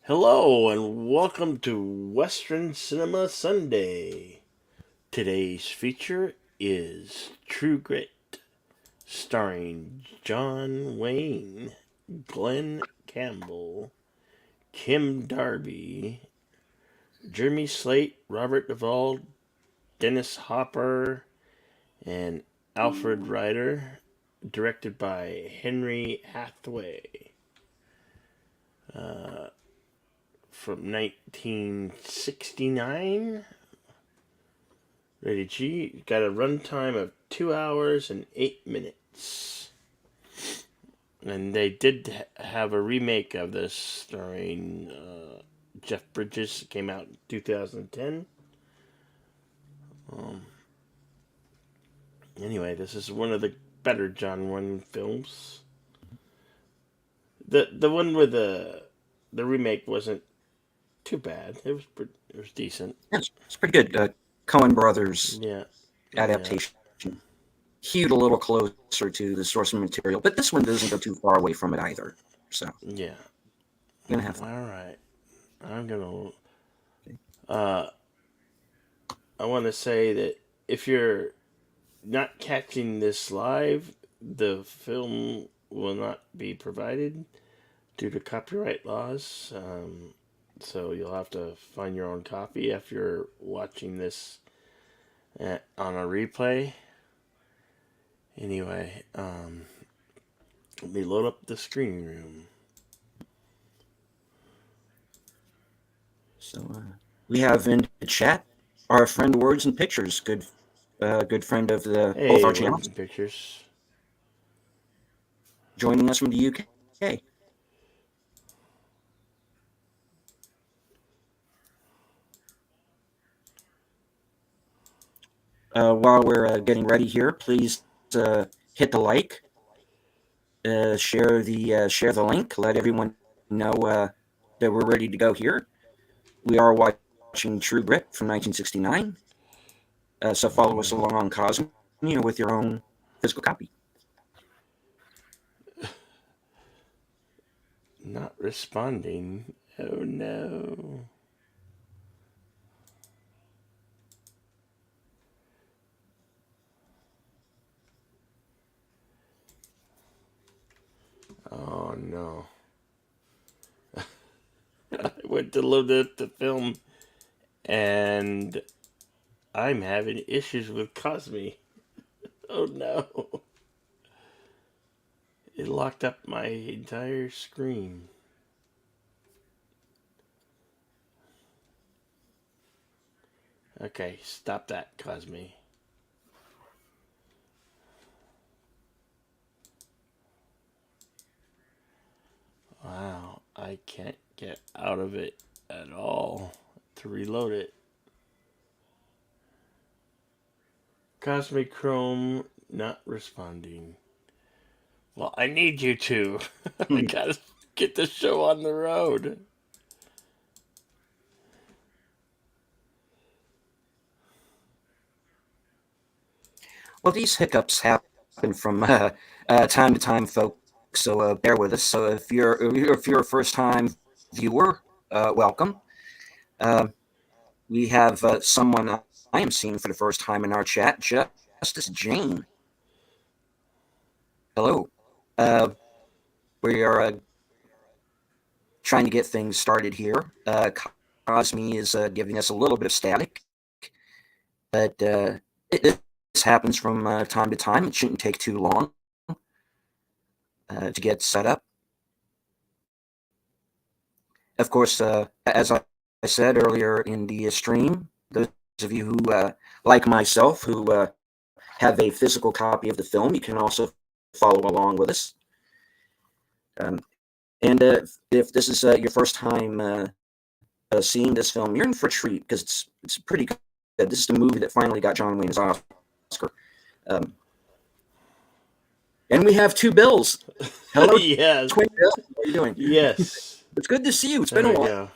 Hello and welcome to Western Cinema Sunday. Today's feature is True Grit, starring John Wayne, Glenn Campbell, Kim Darby, Jeremy Slate, Robert Duvall, Dennis Hopper, and Alfred Ryder, directed by Henry Hathaway. Uh, from 1969. Rated G. Got a runtime of 2 hours and 8 minutes. And they did have a remake of this starring Jeff Bridges. It came out in 2010. Um, anyway, this is one of the better John Wayne films. The one with the remake wasn't too bad. It was decent. It's pretty good. Coen Brothers Yeah. Yeah. adaptation hewed a little closer to the source material, but this one doesn't go too far away from it either. So Yeah. I'm gonna have All fun. right. I'm gonna. Uh, I want to say that if you're not catching this live, the film will not be provided due to copyright laws. So you'll have to find your own copy if you're watching this on a replay. Anyway, let me load up the screening room. So we have in the chat our friend Words and Pictures, good friend of the both Hey, our words channels, and pictures. joining us from the UK. While we're getting ready here, please hit the like, share the link, let everyone know that we're ready to go here. We are watching True Grit from 1969. So follow us along on Cosmo, with your own physical copy. Not responding. Oh no. Oh no. I went to load up the film and I'm having issues with Cosme. Oh no. It locked up my entire screen. Okay, stop that, Cosme. Wow, I can't get out of it at all to reload it. Cosmic Chrome not responding. Well, I need you to. I gotta get the show on the road. Well, these hiccups happen from time to time, folks. So bear with us. So if you're a first time viewer, welcome. Uh, we have someone I am seeing for the first time in our chat, Justice Jane. Hello. Uh, we are trying to get things started here. Cosme is giving us a little bit of static, but this happens from time to time. It shouldn't take too long to get set up. Of course, as I said earlier in the stream, those of you who, like myself, who have a physical copy of the film, you can also follow along with us. And if this is your first time seeing this film, you're in for a treat because it's pretty good. This is the movie that finally got John Wayne his Oscar. And we have two Bills. Hello, Yes. Twin Bill. How are you doing? Yes. It's good to see you. It's There been we a while. go.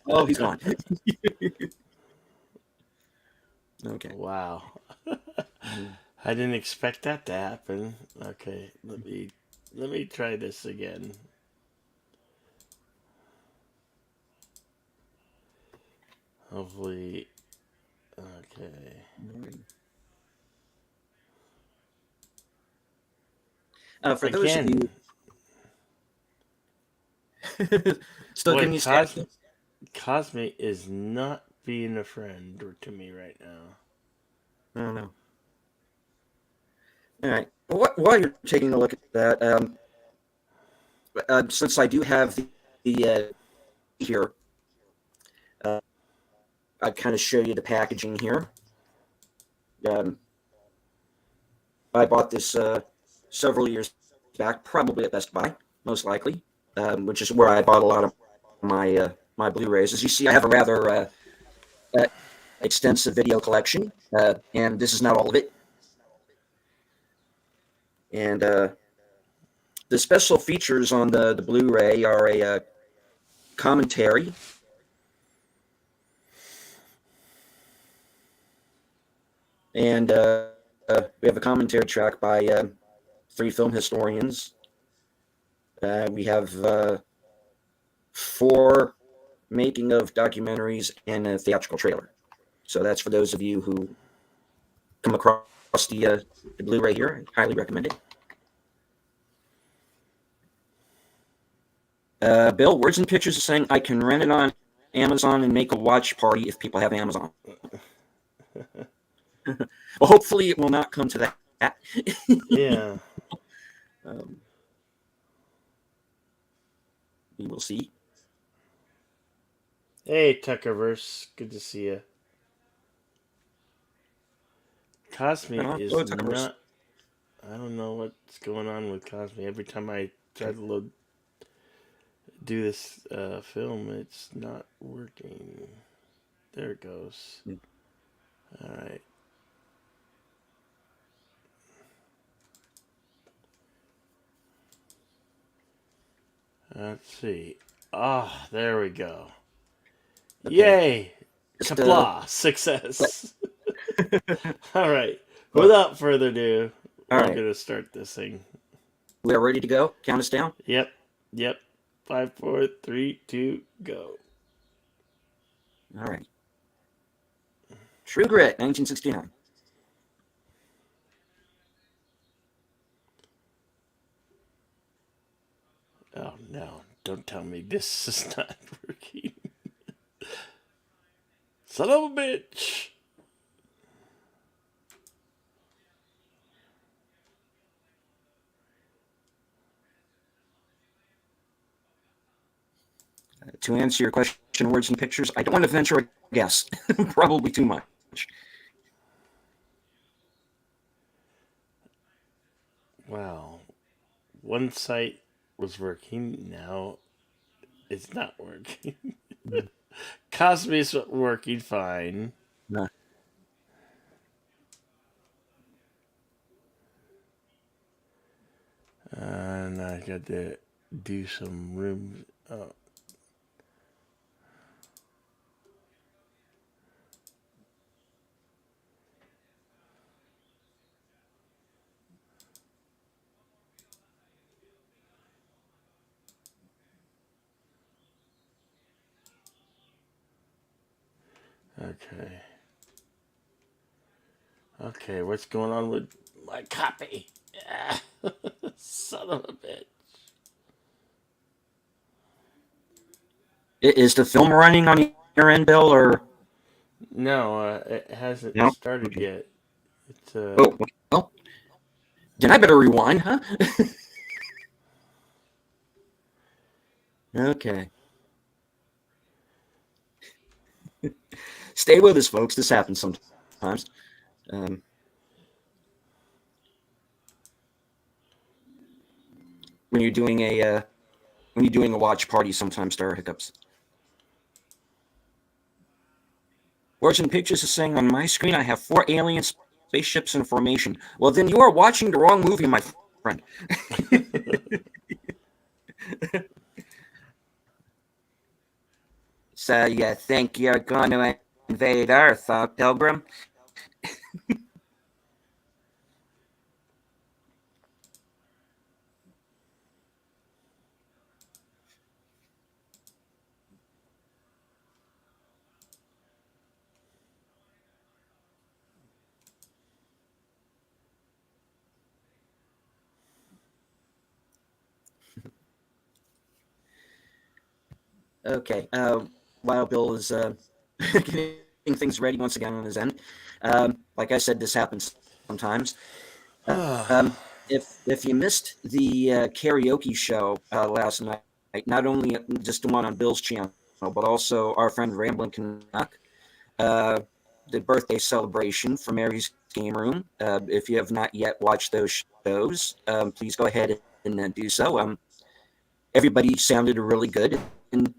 Oh, he's gone. Okay. Wow. I didn't expect that to happen. Okay, let me try this again. Hopefully, okay. For those of Again, you still boy, giving you stats, Cosme is not being a friend to me right now. I don't know. All right. Well, while you're taking a look at that, since I do have the here, uh, I kind of show you the packaging here. Um, I bought this several years back, probably at Best Buy, most likely, which is where I bought a lot of my Blu-rays. As you see, I have a rather uh, extensive video collection, and this is not all of it. And the special features on the Blu-ray are a commentary. And we have a commentary track by three film historians. We have four making of documentaries and a theatrical trailer. So that's for those of you who come across the Blu-ray here. I highly recommend it. Bill, Words and Pictures is saying I can rent it on Amazon and make a watch party if people have Amazon. Well, hopefully it will not come to that. Yeah. um, we will see. Hey, Tuckerverse. Good to see you. Cosme is Hello, Tuckerverse. not. I don't know what's going on with Cosme. Every time I try to do this film, it's not working. There it goes. All right. Let's see. Ah, there we go. Okay. Yay! Just, Kapla! Success! All right. well, Without further ado, all we're right. going to start this thing. We are ready to go. Count us down. Yep. Yep. 5, 4, 3, 2, go. All right. True Grit, 1969. Oh, no. Don't tell me this is not working. Son of a bitch! To answer your question, Words and Pictures, I don't want to venture a guess. Probably too much. Wow. One site was working, now it's not working. Cosme's working fine. No. And I got to do some room. Oh. Okay. Okay, what's going on with my copy? Yeah. Son of a bitch. Is the film running on your end, Bill, or No, it hasn't no? started Okay. yet. It's Oh, well, then I better rewind, huh? Okay. Stay with us, folks. This happens sometimes. Um, when you're doing a watch party, sometimes there are hiccups. Words and Pictures is saying on my screen I have 4 alien spaceships in formation. Well, then you are watching the wrong movie, my friend. So you think you're going to invade Earth, huh, Pilgrim? Okay. While Bill is getting things ready once again on his end, like I said, this happens sometimes. If you missed the karaoke show last night, not only just the one on Bill's channel, but also our friend Ramblin' Canuck, uh, the birthday celebration for Mary's Game Room. If you have not yet watched those shows, please go ahead and do so. Everybody sounded really good, and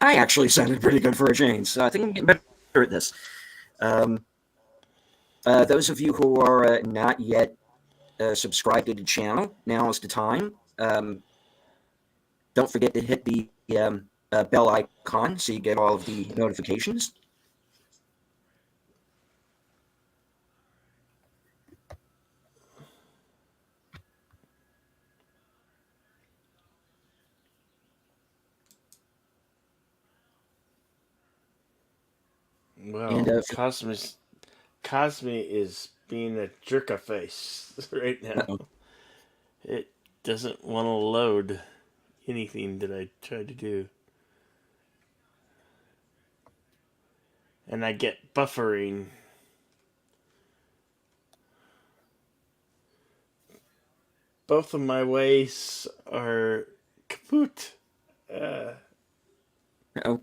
I actually sounded pretty good for a change, so I think I'm getting better at this. Um, those of you who are not yet subscribed to the channel, now is the time. Don't forget to hit the bell icon so you get all of the notifications. And Well, Cosme is being a jerk-a-face right now. uh-oh. It doesn't want to load anything that I try to do. And I get buffering. Both of my ways are kaput. Uh, Uh-oh.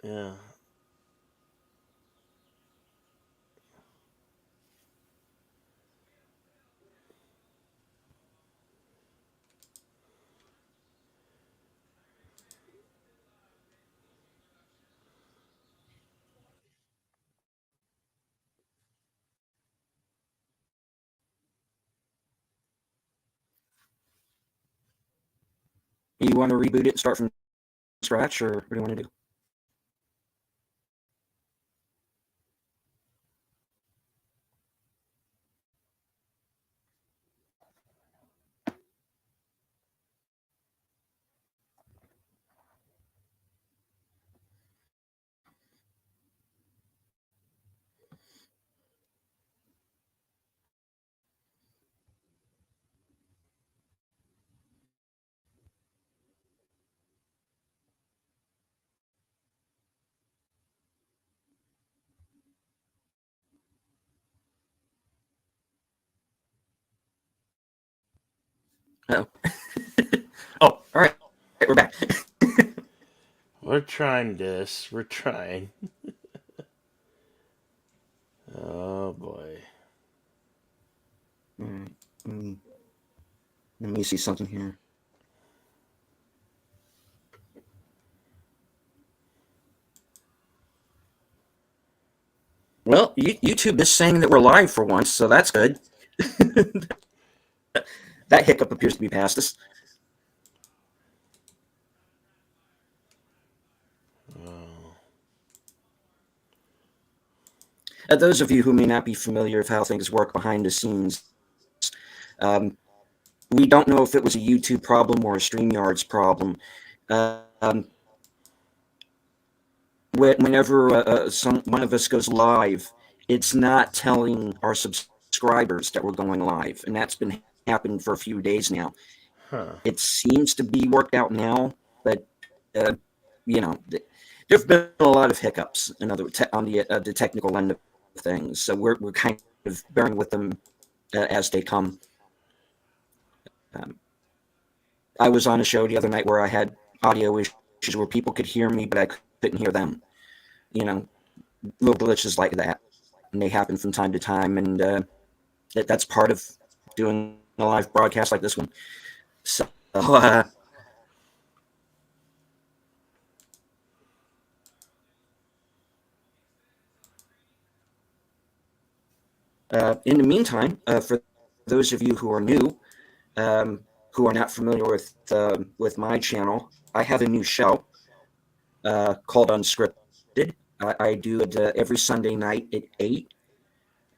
yeah. You want to reboot it, start from scratch, or what do you want to do? Uh-oh. Oh, all right. We're back. We're trying this. We're trying. Oh boy. All right. Let me see something here. Well, YouTube is saying that we're live for once, so that's good. That hiccup appears to be past us. Oh. Those of you who may not be familiar with how things work behind the scenes, um, we don't know if it was a YouTube problem or a StreamYard's problem. Um, whenever one of us goes live, it's not telling our subscribers that we're going live, and that's been happening for a few days now. Huh. It seems to be worked out now, but uh, you know, there've been a lot of hiccups. In other on the technical end of things, so we're kind of bearing with them as they come. Um, I was on a show the other night where I had audio issues where people could hear me, but I couldn't hear them. You know, little glitches like that, and they happen from time to time, and that's part of doing a live broadcast like this one. So, in the meantime, for those of you who are new, who are not familiar with my channel, I have a new show called Unscripted. I do it every Sunday night at 8.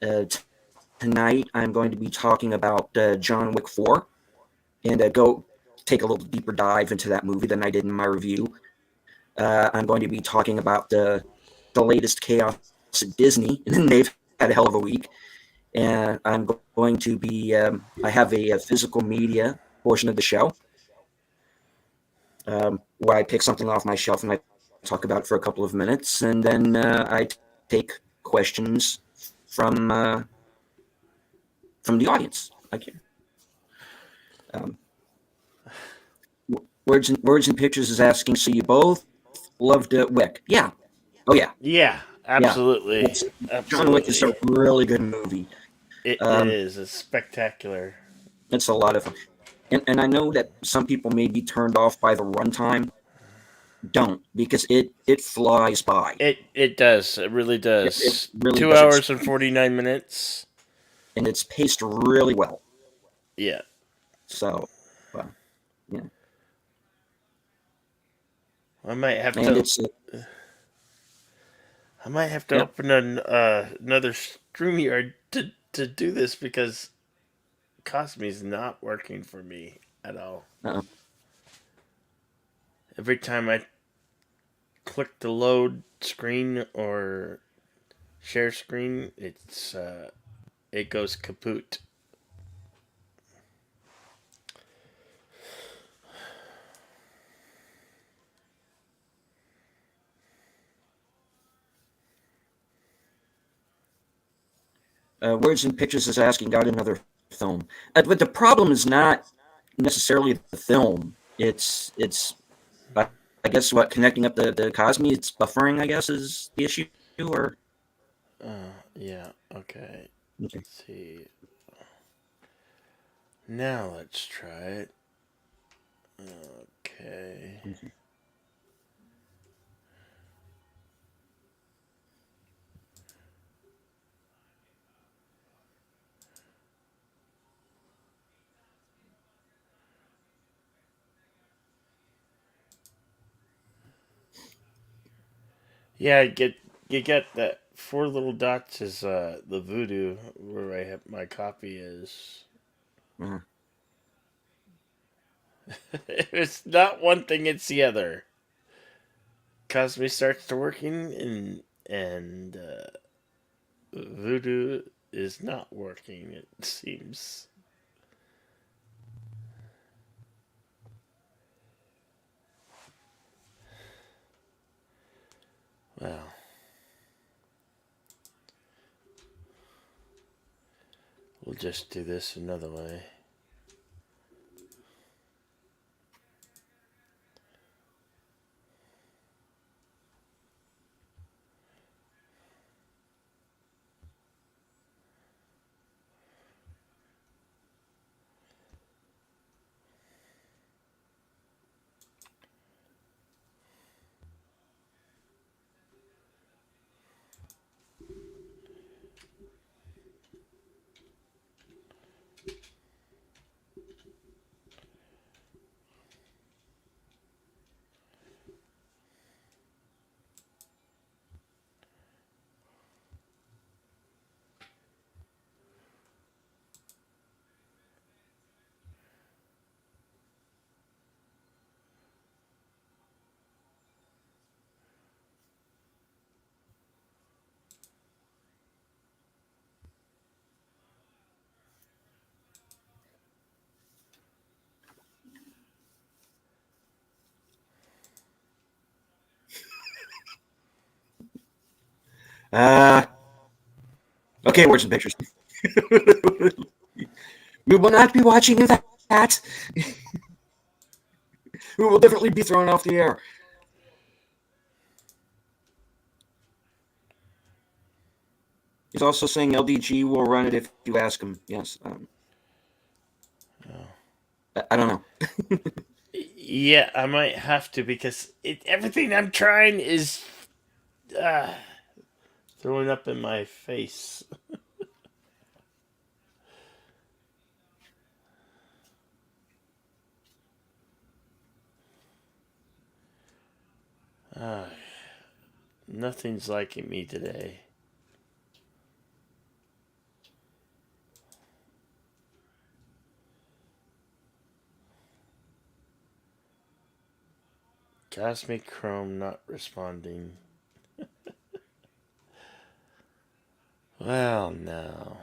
Uh, Tonight, I'm going to be talking about John Wick 4 and go take a little deeper dive into that movie than I did in my review. I'm going to be talking about the latest chaos at Disney, and they've had a hell of a week. And I'm going to be I have a physical media portion of the show, where I pick something off my shelf and I talk about it for a couple of minutes, and then I take questions from uh, from the audience. Um, Words and Pictures is asking, so you both loved Wick? Yeah. Oh yeah. Yeah, Yeah. absolutely, It's, John Wick is absolutely. a really good movie. It Um, is. It's spectacular. it's a lot of fun. And I know that some people may be turned off by the runtime. Don't, because it flies by. It does. It really It does. really Two does. hours and 49 minutes. And it's paced really well. Yeah. So, uh, yeah. I might have And to. it's I might have to yeah. open another StreamYard to do this because Cosme's not working for me at all. Uh, Every time I click the load screen or share screen, it goes kaput. Words and Pictures is asking, got another film. But the problem is not necessarily the film. It's I, I guess what connecting up the Cosme. It's buffering. I guess is the issue. Or Yeah. Okay. okay. Let's see. Now let's try it. Okay. Yeah, you get that four little dots is the voodoo where I have my copy is. Uh, It's not one thing; it's the other. Cosme starts to working and voodoo is not working. It seems. Well, we'll just do this another way. uh, okay. Words and Pictures. We will not be watching that. We will definitely be thrown off the air. He's also saying LDG will run it if you ask him. Yes. Oh. I don't know. Yeah, I might have to because everything I'm trying is uh, throwing up in my face. Uh, Nothing's liking me today. Cosmic Chrome not responding. Well, no.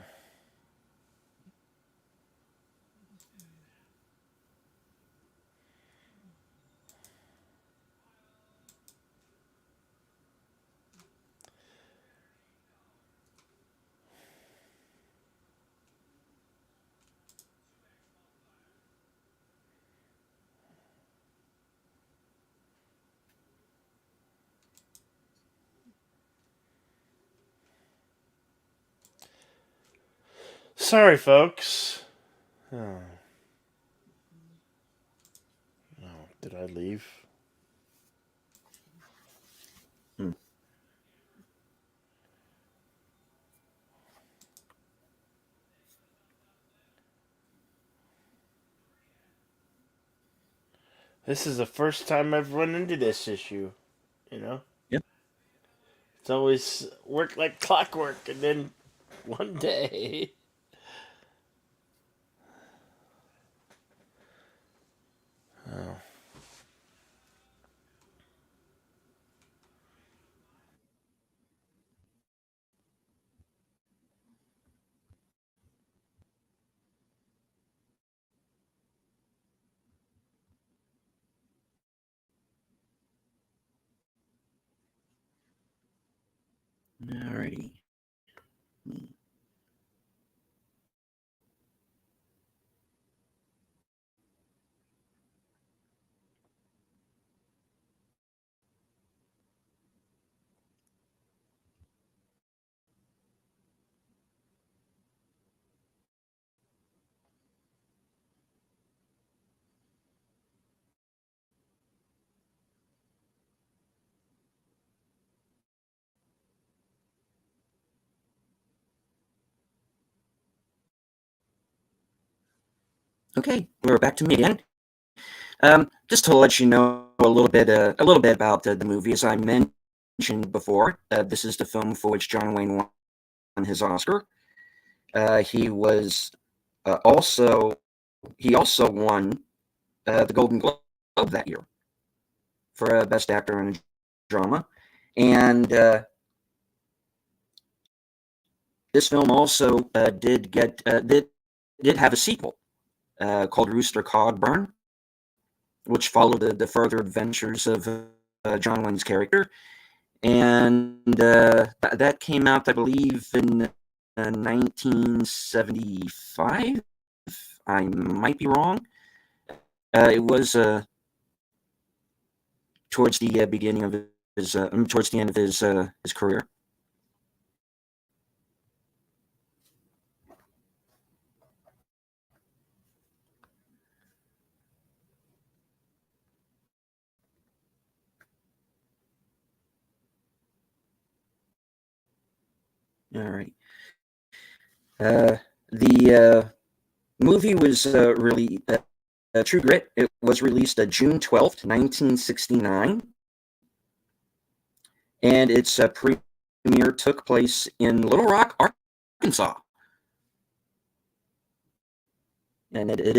sorry, folks. Oh, did I leave? Hmm. This is the first time I've run into this issue. You know, Yep. it's always worked like clockwork, and then one day. Oh. Alrighty. Okay, we're back to me again. Just to let you know a little bit about the movie, as I mentioned before. This is the film for which John Wayne won his Oscar. He was also he also won the Golden Globe that year for Best Actor in a Drama, and this film also did have a sequel called Rooster Cogburn, which followed the further adventures of John Wayne's character. And that came out, I believe, in 1975. I might be wrong. It was towards the beginning of towards the end of his career. All right. The movie was really True Grit. It was released June 12th, 1969, and its premiere took place in Little Rock, Arkansas. And it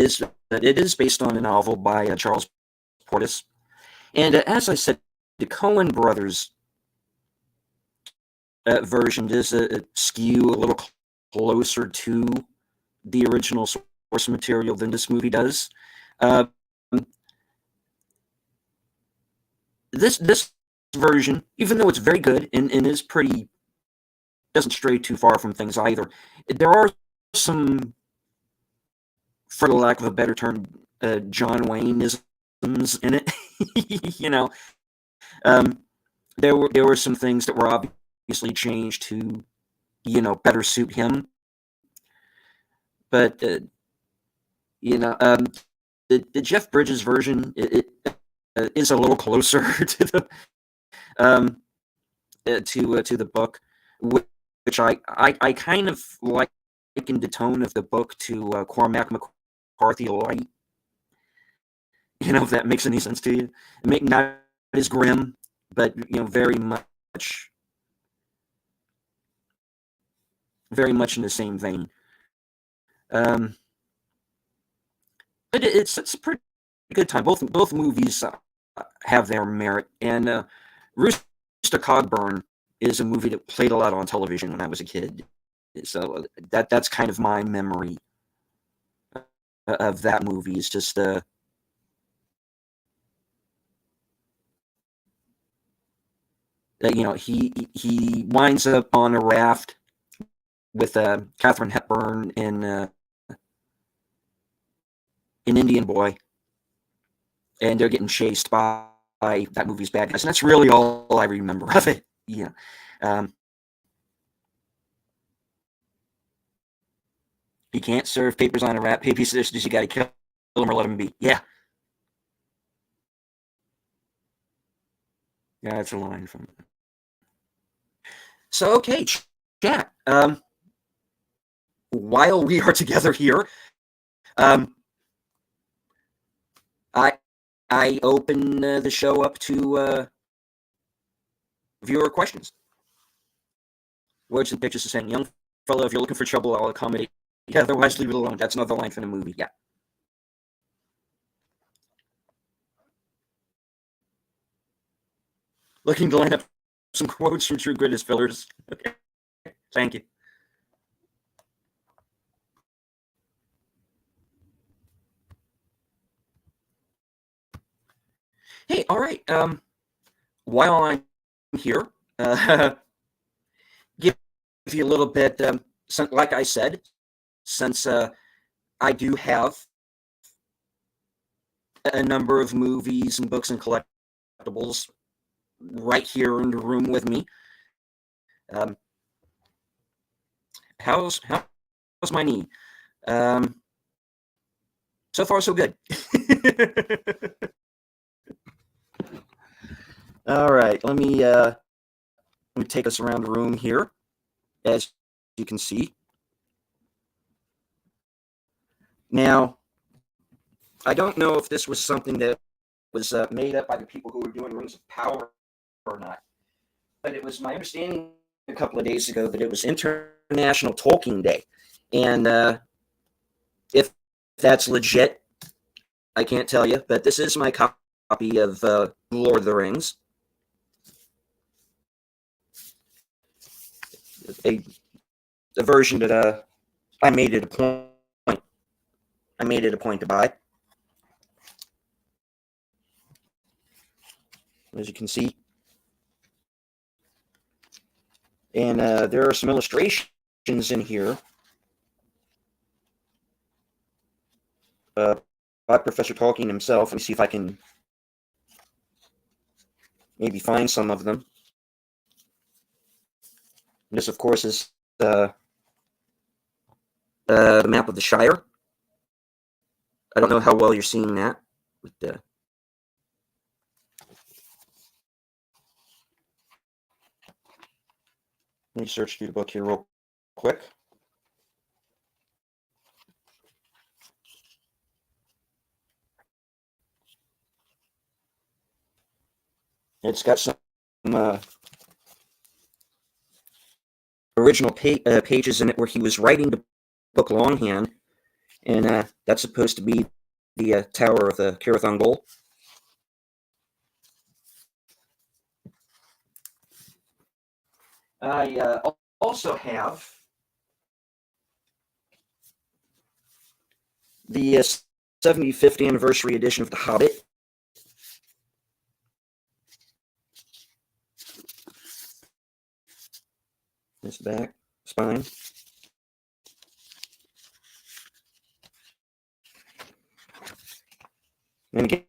is based on a novel by Charles Portis. And as I said, the Coen brothers version does skew a little closer to the original source material than this movie does. Uh, this version, even though it's very good and is pretty, doesn't stray too far from things either. There are some, for the lack of a better term, John Wayneisms in it. you know, um, there were some things that were obviously changed to better suit him, but the Jeff Bridges version is a little closer to the to the book, which I kind of liken the tone of the book to Cormac McCarthy Light. If that makes any sense to you. Not as grim, but very much in the same vein. Um, but it's a pretty good time. Both movies have their merit, and Rooster Cogburn is a movie that played a lot on television when I was a kid. So that's kind of my memory of that movie. It's just he winds up on a raft with Katharine Hepburn and an Indian boy, and they're getting chased by that movie's bad guys, and that's really all I remember of it. Yeah. Um, You can't serve papers on a wrap paper scissors. You got to kill them or let them be. Yeah. Yeah, that's a line from. So okay, chat. While we are together here, um, I open the show up to viewer questions. Words and pictures are saying, "Young fellow, if you're looking for trouble, I'll accommodate. Yeah, otherwise, leave it alone." That's another line from the movie. Yeah. Looking to line up some quotes from True Grit as fillers. Okay. Thank you. Hey, all right. While I'm here, give you a little bit. Like I said, since I do have a number of movies and books and collectibles right here in the room with me. How's my knee? So far, so good. All right, let me take us around the room here, as you can see. Now, I don't know if this was something that was made up by the people who were doing Rings of Power or not, but it was my understanding a couple of days ago that it was International Tolkien Day, and if that's legit, I can't tell you, but this is my copy of Lord of the Rings. A version that I made it a point. I made it a point to buy. As you can see. And there are some illustrations in here by Professor Tolkien himself. Let me see if I can maybe find some of them. And this, of course, is the map of the Shire. I don't know how well you're seeing that. With the Let me search through the book here real quick. It's got some original pages in it where he was writing the book longhand, and that's supposed to be the Tower of the Cirith Ungol. I also have the 75th anniversary edition of The Hobbit. This back spine. And again,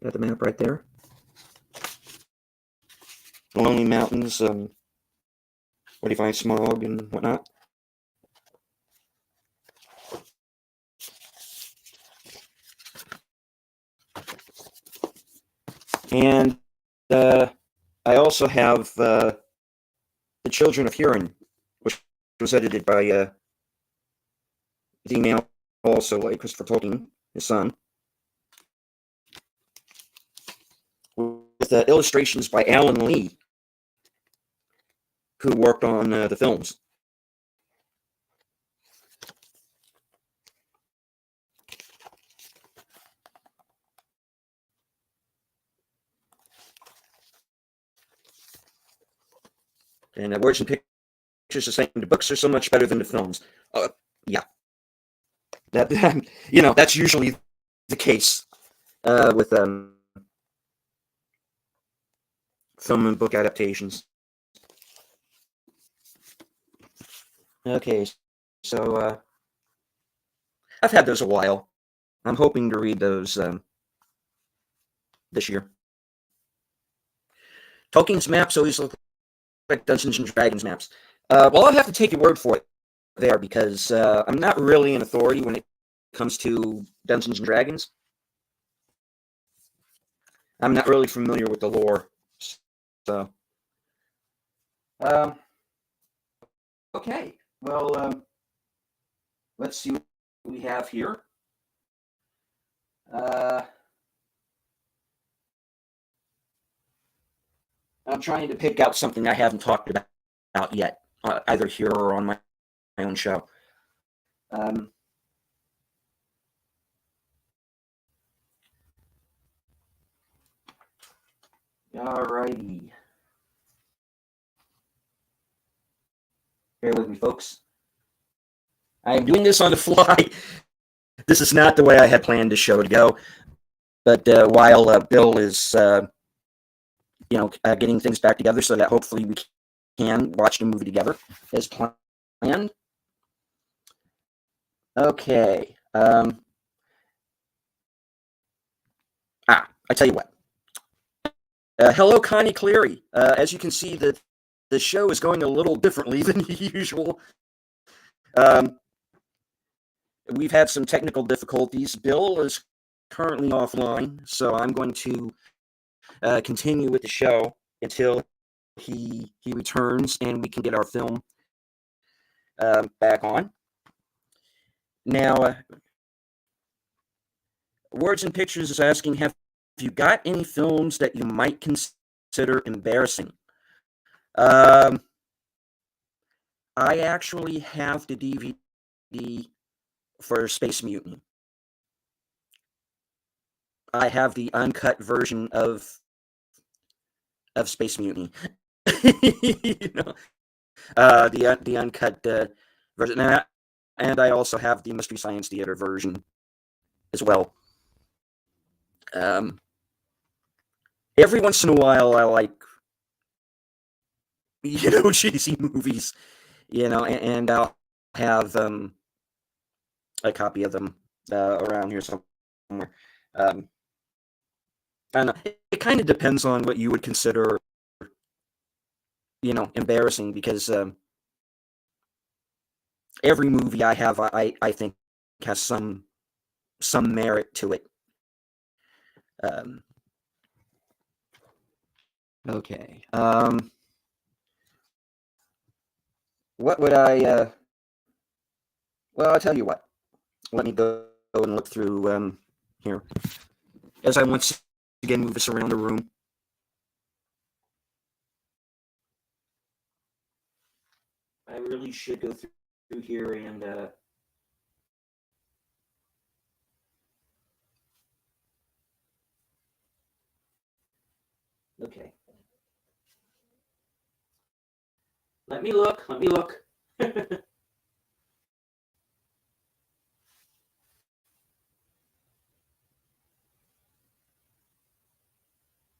got the map right there. The Lonely Mountains, where do you find Smog and whatnot. And I also have The Children of Hurin, which was edited by the man also like Christopher Tolkien, his son, with illustrations by Alan Lee, who worked on the films. And words and pictures are saying the books are so much better than the films. Yeah. That that's usually the case with film and book adaptations. Okay, so I've had those a while. I'm hoping to read those this year. Tolkien's maps always look like Dungeons and Dragons maps. Well, I'll have to take your word for it there because I'm not really an authority when it comes to Dungeons and Dragons. I'm not really familiar with the lore. So, um, okay. Well, let's see what we have here. I'm trying to pick out something I haven't talked about yet, either here or on my own show. Alrighty. Bear with me, folks. I am doing this on the fly. This is not the way I had planned the show to go. But while Bill is, getting things back together so that hopefully we can watch the movie together as planned. Okay. I tell you what. Hello, Connie Cleary. As you can see, the show is going a little differently than usual. We've had some technical difficulties. Bill is currently offline, so I'm going to continue with the show until he returns and we can get our film back on. Now, Words and Pictures is asking, have you got any films that you might consider embarrassing? I actually have the DVD for Space Mutiny. I have the uncut version of Space Mutiny. The uncut version, and I also have the Mystery Science Theater version as well. Every once in a while, I like cheesy movies, and I'll have a copy of them around here somewhere. I don't know. It kind of depends on what you would consider, embarrassing, because every movie I have, I think, has some merit to it. Okay. What would I? Well, I'll tell you what. Let me go and look through here as I once again move this around the room. I really should go through here and okay. Let me look.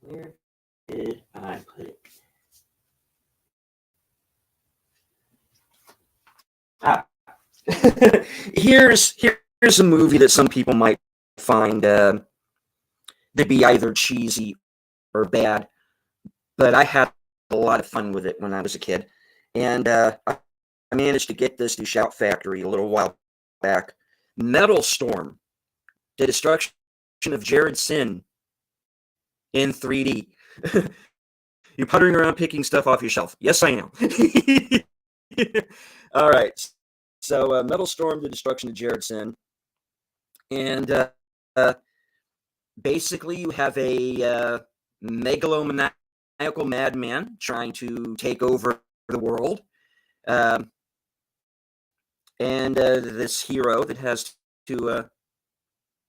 Where did I put it? Here's a movie that some people might find to be either cheesy or bad, but I had a lot of fun with it when I was a kid, and I managed to get this to Shout Factory a little while back. Metal Storm, The Destruction of Jared Sin in 3D. You're puttering around picking stuff off your shelf. Yes, I am. All right. So, Metal Storm, The Destruction of Jared Sin. And basically, you have a megalomaniacal madman trying to take over the world. And this hero that has to,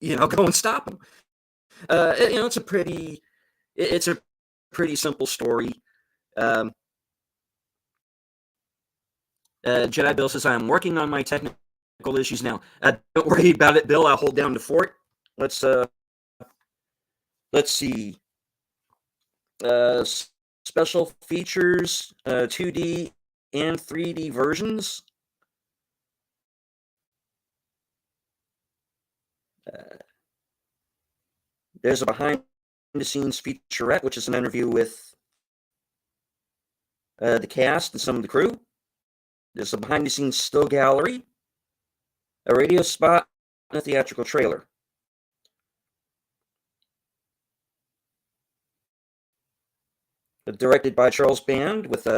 go and stop him. It's a pretty simple story. Jedi Bill says, I'm working on my technical issues now. Don't worry about it, Bill. I'll hold down the fort. Let's see. Special features, 2D and 3D versions. There's a behind-the-scenes featurette, which is an interview with the cast and some of the crew. There's a behind-the-scenes still gallery, a radio spot, and a theatrical trailer. Directed by Charles Band, with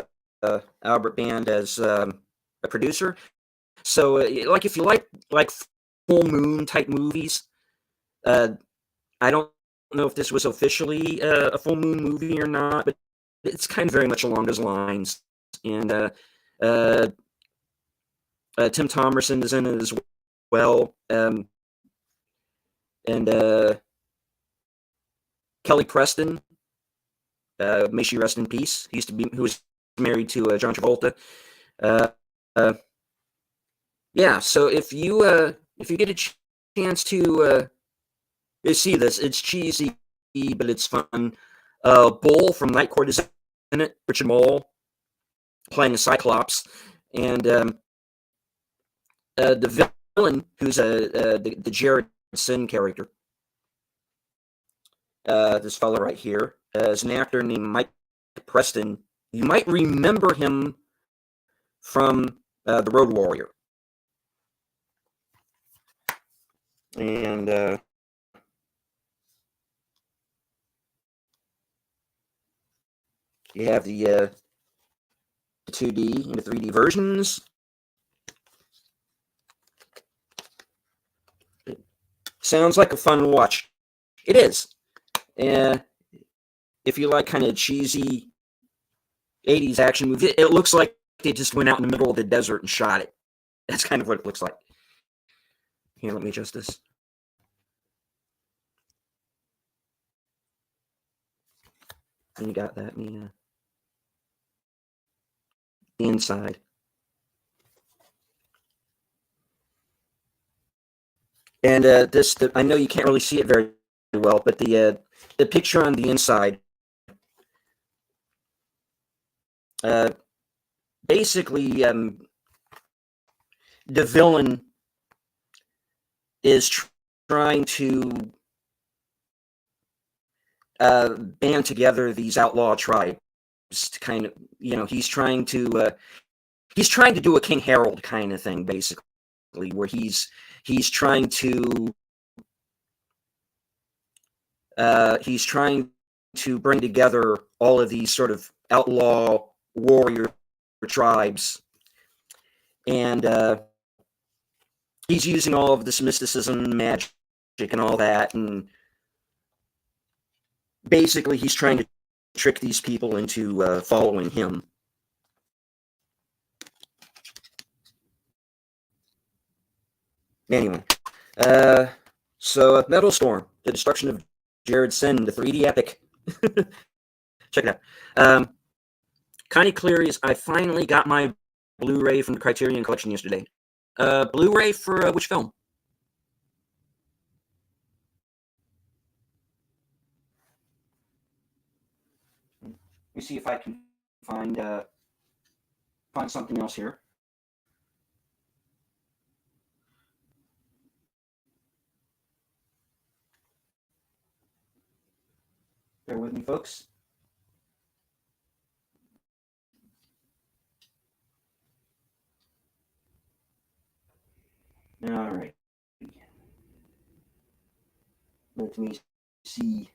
Albert Band as a producer. So, like, if you like full moon type movies, I don't know if this was officially a full moon movie or not, but it's kind of very much along those lines. And Tim Thomerson is in it as well, and Kelly Preston. May she rest in peace. Who was married to John Travolta. Yeah. So if you get a chance to see this, it's cheesy, but it's fun. Bull from Night Court is in it. Richard Mole playing a Cyclops, and the villain, who's the Jared Sin character. This fellow right here is an actor named Mike Preston. You might remember him from The Road Warrior. And you have the 2D and the 3D versions. Sounds like a fun watch. It is. If you like kind of cheesy 80s action movie, it looks like they just went out in the middle of the desert and shot it. That's kind of what it looks like. Here, let me adjust this. And you got that in the inside. And I know you can't really see it very well, but the picture on the inside, basically, the villain is trying to band together these outlaw tribes to kind of, he's trying to do a King Harold kind of thing, basically, where he's trying to bring together all of these sort of outlaw warrior tribes, and he's using all of this mysticism, magic, and all that, and basically he's trying to trick these people into following him. Anyway, so Metal Storm, The Destruction of Jared Sin, the 3D epic. Check it out. Connie Cleary's I finally got my Blu-ray from the Criterion Collection yesterday. Blu-ray for which film? Let me see if I can find something else here. Bear with me, folks. All right. Let me see.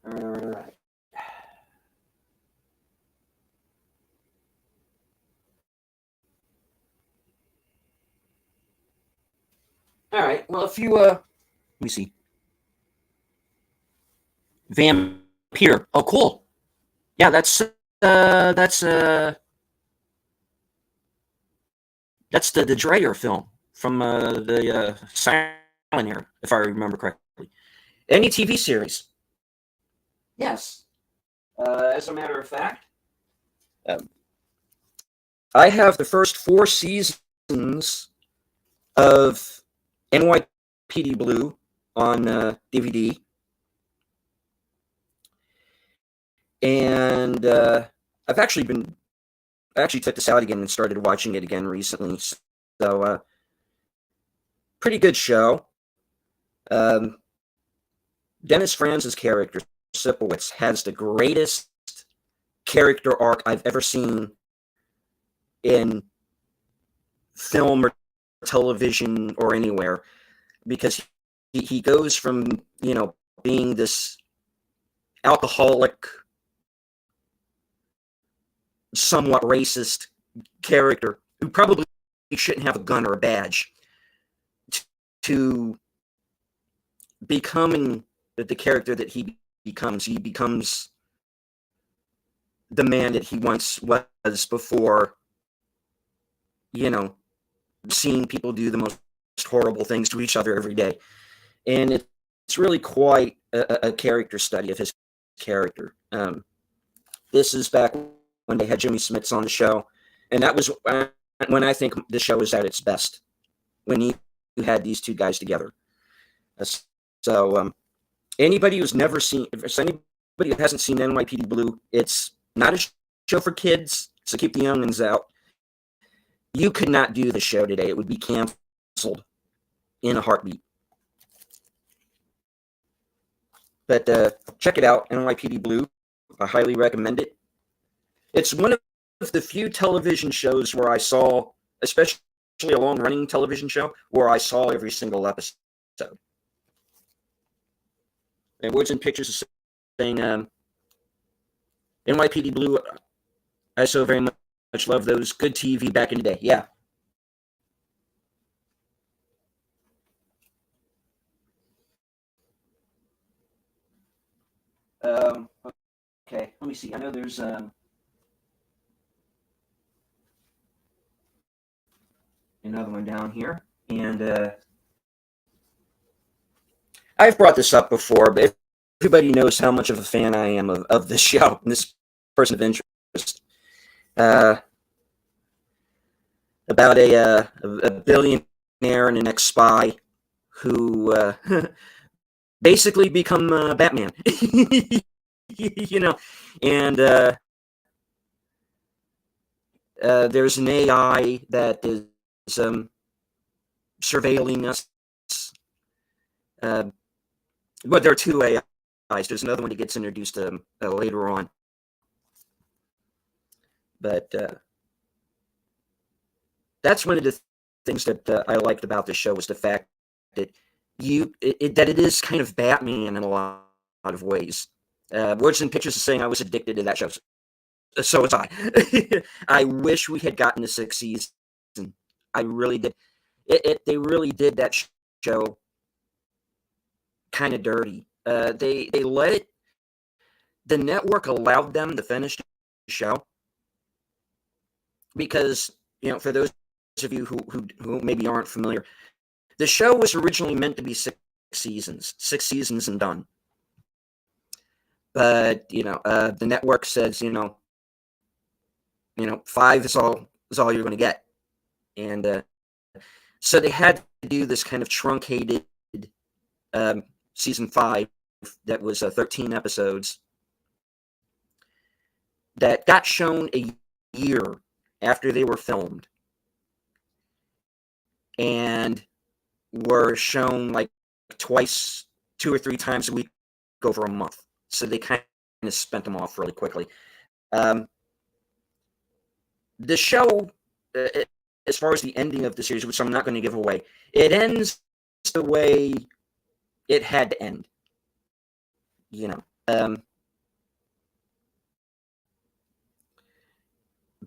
All right. All right. Well, if you let me see. Vampire. Oh, cool. Yeah, that's the Dreyer film from the silent era, if I remember correctly. Any TV series? Yes. As a matter of fact, I have the first 4 seasons of NYPD Blue on DVD, and I actually took this out again and started watching it again recently. So, pretty good show. Dennis Franz's character, Sipowicz, has the greatest character arc I've ever seen in film or television or anywhere, because he goes from, being this alcoholic, somewhat racist character who probably shouldn't have a gun or a badge to becoming the character that he becomes. He becomes the man that he once was before, seeing people do the most horrible things to each other every day. And it's really quite a character study of his character. This is back when they had Jimmy Smits on the show, and that was when I think the show was at its best, when you had these two guys together. So anybody who's never seen, if anybody who hasn't seen NYPD Blue, it's not a show for kids, so keep the youngins out. You could not do the show today. It would be canceled in a heartbeat. But check it out, NYPD Blue. I highly recommend it. It's one of the few television shows where I saw, especially a long-running television show, where I saw every single episode. And Words and Pictures is saying, NYPD Blue, I so very much love those. Good TV back in the day. Yeah. Okay, let me see. I know there's another one down here, and I've brought this up before, but everybody knows how much of a fan I am of this show and this person of interest. About a billionaire and an ex-spy who basically become Batman. And there's an AI that is surveilling us. But there are two AIs. There's another one that gets introduced later on. But that's one of the things that I liked about this show, was the fact that that it is kind of Batman in a lot of ways. Words and Pictures is saying I was addicted to that show. So was I. I wish we had gotten the 6th season. I really did. They really did that show kind of dirty. They let it. The network allowed them to finish the show because, for those of you who maybe aren't familiar, the show was originally meant to be 6 seasons and done. But the network says 5 is all you're going to get, and so they had to do this kind of truncated season 5 that was 13 episodes that got shown a year after they were filmed, and were shown like twice, 2 or 3 times a week over a month. So they kind of spent them off really quickly. The show, as far as the ending of the series, which I'm not going to give away, it ends the way it had to end.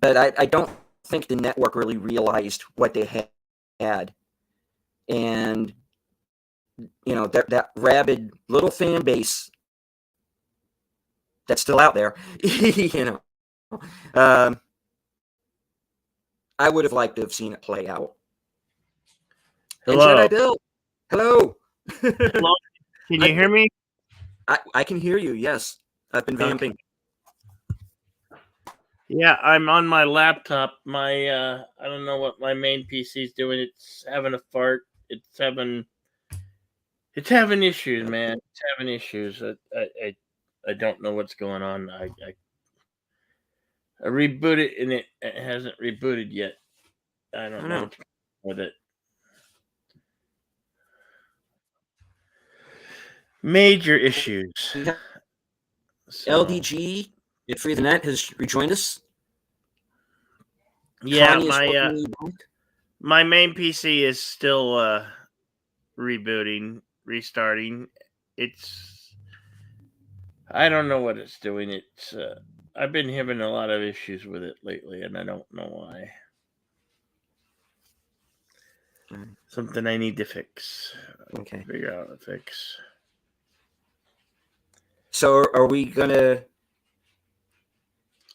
But I don't think the network really realized what they had. And, that rabid little fan base that's still out there, I would have liked to have seen it play out. Hello. And Jedi Bill, hello. Hello. Can you hear me? I can hear you, yes. I've been vamping. Okay. Yeah, I'm on my laptop. My I don't know what my main PC is doing. It's having a fart. It's having issues, man. It's having issues. I don't know what's going on. I reboot it and it hasn't rebooted yet. I don't know what's going on with it. Major issues. We have So LDG at Free the Net has rejoined us. yeah, Connie is welcoming you back. my main PC is still rebooting, restarting. It's I don't know what it's doing. It's I've been having a lot of issues with it lately, and I don't know why. Something I need to fix. Okay. Figure out a fix. So are we gonna?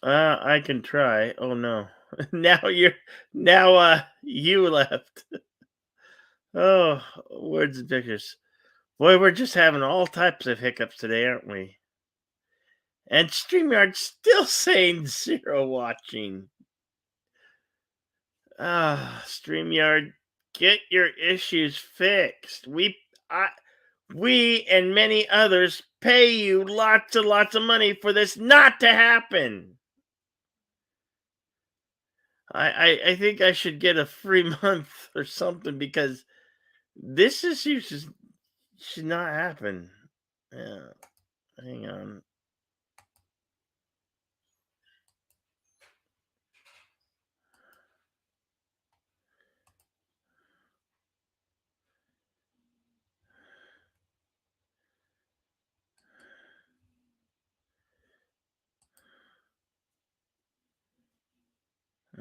I can try. Oh no. Now you left. Oh, words and pictures. Boy, we're just having all types of hiccups today, aren't we? And StreamYard's still saying zero watching. StreamYard, get your issues fixed. We and many others pay you lots and lots of money for this not to happen. I think I should get a free month or something because this issue should not happen. Yeah, hang on.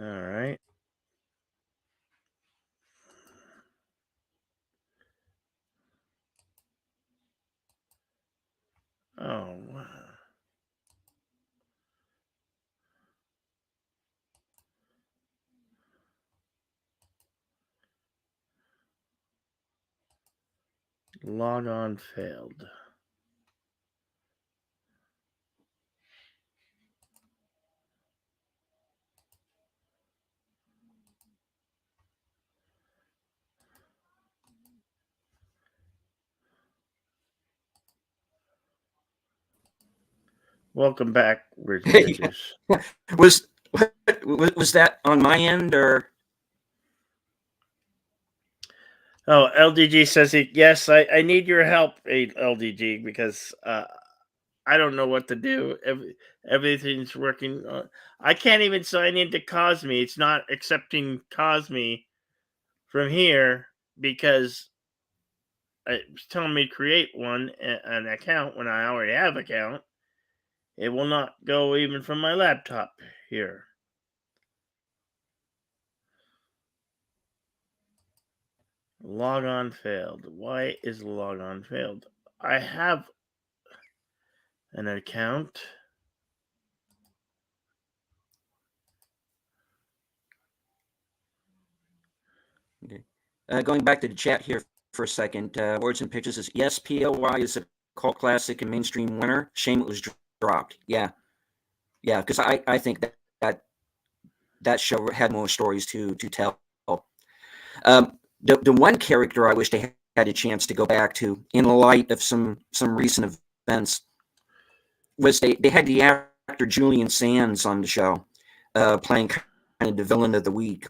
All right. Oh, wow. Log on failed. Welcome back, words and pictures. was was that on my end or? Oh, LDG says yes, I need your help, LDG, because I don't know what to do. Everything's working. I can't even sign into Cosme. It's not accepting Cosme from here because it's telling me to create an account when I already have an account. It will not go even from my laptop here. Log on failed. Why is log on failed? I have an account. Okay. Going back to the chat here for a second, Words and Pictures is yes, PLY is a cult classic and mainstream winner. Shame it was dropped. Yeah, because I think that show had more stories to tell. The one character I wish they had a chance to go back to in light of some recent events was they had the actor Julian Sands on the show, playing kind of the villain of the week.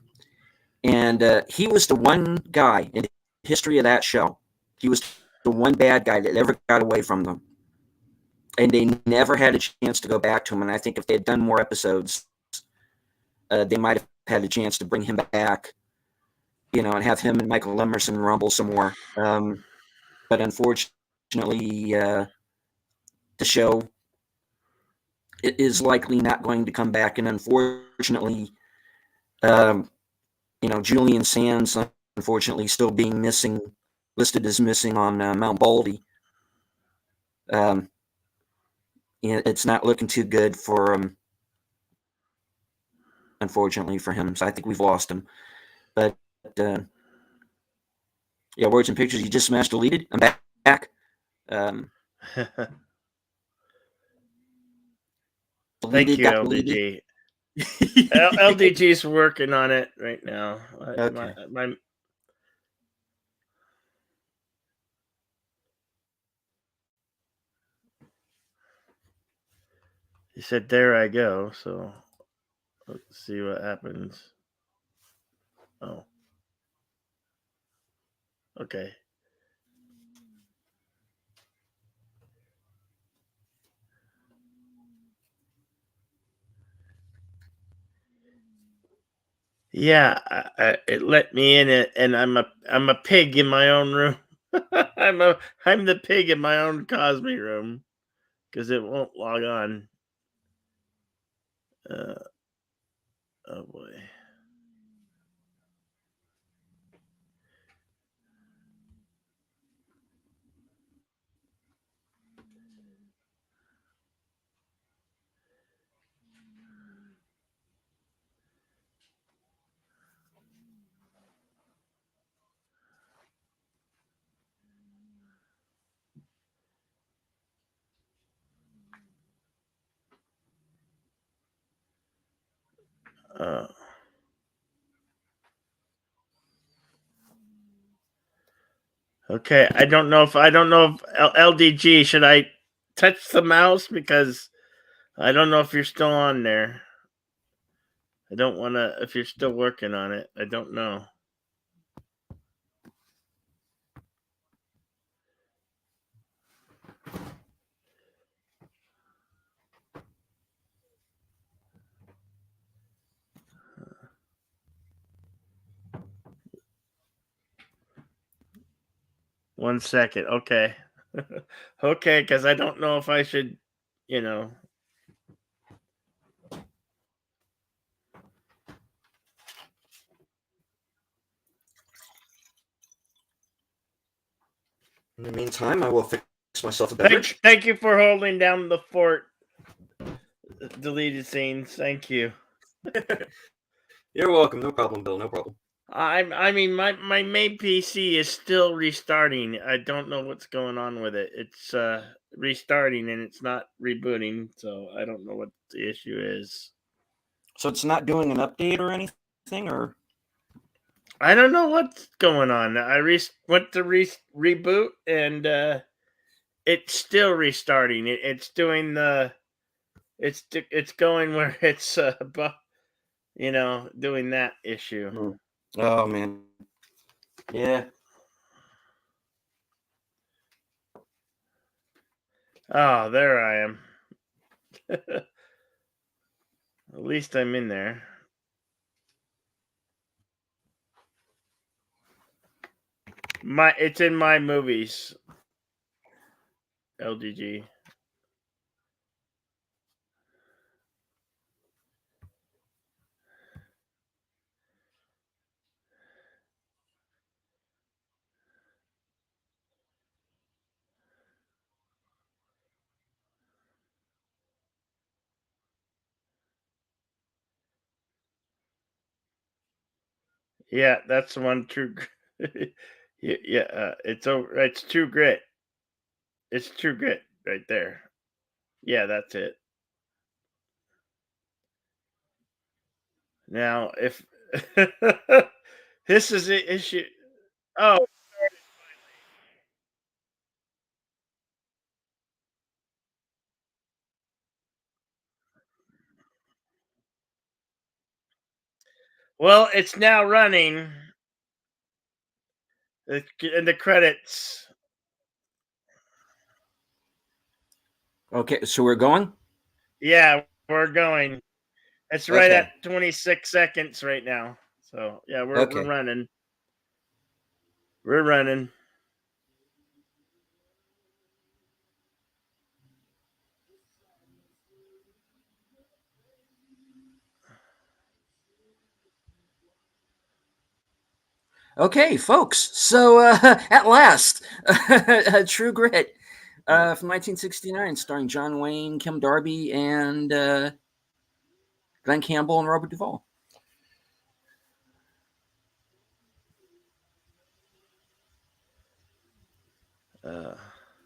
And he was the one guy in the history of that show. He was the one bad guy that ever got away from them. And they never had a chance to go back to him. And I think if they had done more episodes, they might have had a chance to bring him back, and have him and Michael Emerson rumble some more. But unfortunately, the show is likely not going to come back. And unfortunately, Julian Sands, unfortunately, still being listed as missing on Mount Baldy. It's not looking too good for unfortunately for him. So I think we've lost him. But yeah, Words and Pictures, you just smashed deleted. I'm back. Thank Deleted, you, got deleted. LDG. LDG's working on it right now. Okay. He said, "There I go." So let's see what happens. Oh, okay. Yeah, it let me in it, and I'm a pig in my own room. I'm a I'm the pig in my own Cosby room because it won't log on. Uh, oh boy. Uh, okay, I don't know if LDG should I touch the mouse because I don't know if you're still on there. I don't want to if you're still working on it. I don't know. One second. Okay. Okay, because I don't know if I should, you know. In the meantime, I will fix myself a Thank beverage. thank you for holding down the fort. Deleted scenes. Thank you. You're welcome. No problem, Bill. No problem. I mean my main PC is still restarting. I don't know what's going on with it. It's restarting and it's not rebooting, so I don't know what the issue is. So it's not doing an update or anything, or I don't know what's going on. Went to reboot and it's still restarting. It's doing the it's going where it's doing that issue. hmm. Oh man, yeah. Oh, there I am. At least I'm in there. It's in my movies. LGG. Yeah, that's the one. True. Yeah, yeah. It's over. It's True Grit. It's True Grit right there. Yeah, that's it. Now, if this is the issue. Oh, well, it's now running. In the credits. Okay, so we're going. Yeah, we're going. It's right Okay, at 26 seconds right now. So yeah, we're okay, running. We're running. okay, folks. So at last, True Grit from 1969, starring John Wayne, Kim Darby, and Glenn Campbell and Robert Duvall, Uh,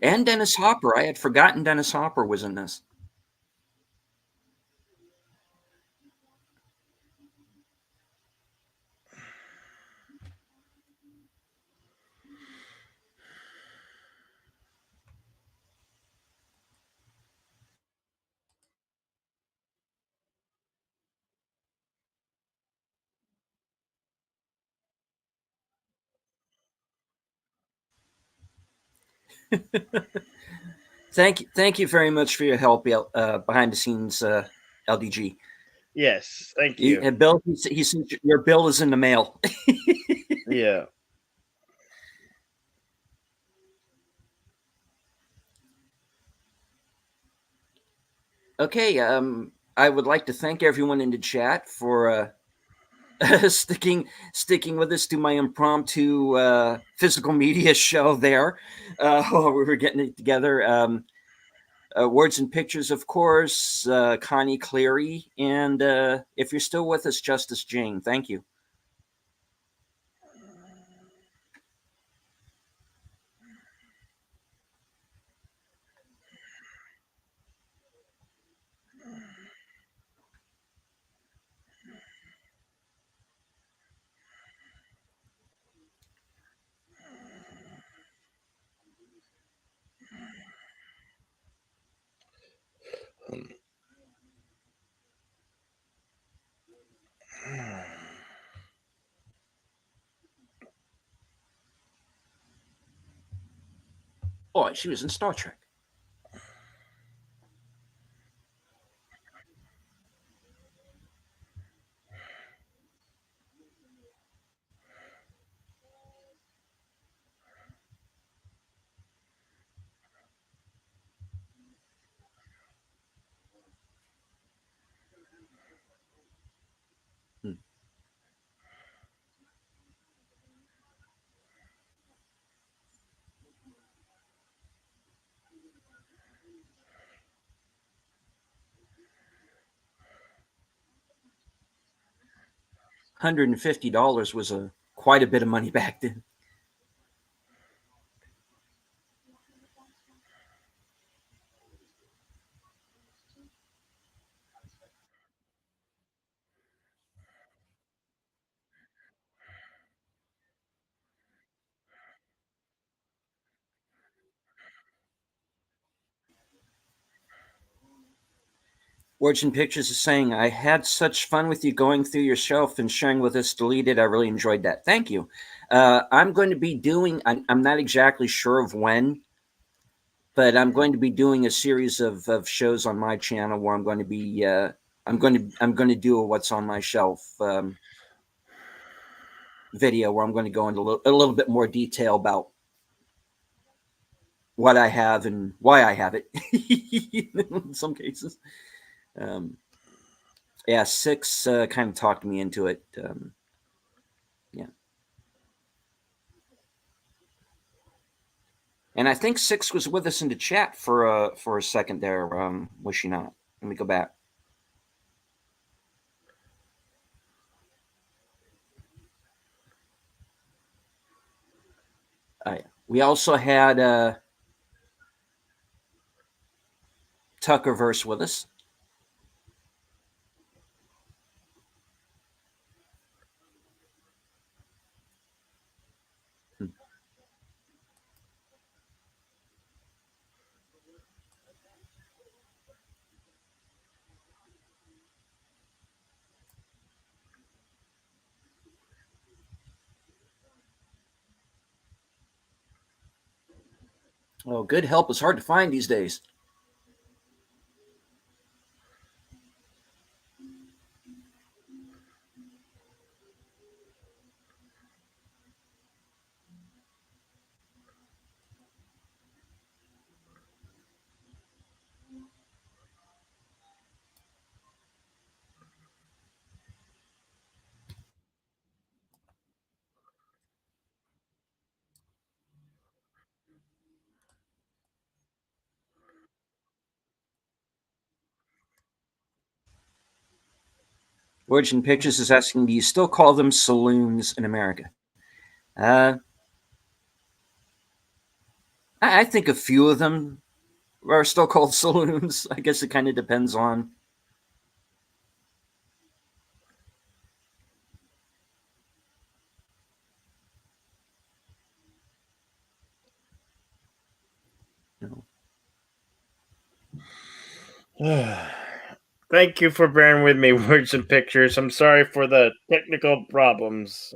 and Dennis Hopper. I had forgotten Dennis Hopper was in this. Thank you very much for your help, behind the scenes, LDG. Yes, thank you. Bill, he said your bill is in the mail. Yeah. Okay, I would like to thank everyone in the chat for sticking with us to my impromptu physical media show there while we were getting it together. Words and pictures, of course, Connie Cleary, and if you're still with us, Justice Jane. Thank you. Oh, she was in Star Trek. Hmm. $150 was a quite a bit of money back then. Origin Pictures is saying, I had such fun with you going through your shelf and sharing with us deleted. I really enjoyed that. Thank you. I'm going to be doing, I'm not exactly sure of when, but I'm going to be doing a series of shows on my channel where I'm going to be, I'm going to do a what's on my shelf video where I'm going to go into a little bit more detail about what I have and why I have it in some cases. Um, yeah, Six kind of talked me into it. Yeah. And I think Six was with us in the chat for a second there. Was she not? Let me go back. We also had Tuckerverse with us. Oh, good help is hard to find these days. Origin Pictures is asking, do you still call them saloons in America? Uh, I think a few of them are still called saloons. I guess it kind of depends on. You know. Thank you for bearing with me, words and pictures. I'm sorry for the technical problems.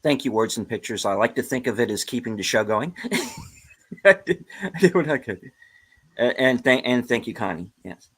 Thank you, Words and Pictures. I like to think of it as keeping the show going. I did what I could. And thank you, Connie. Yes.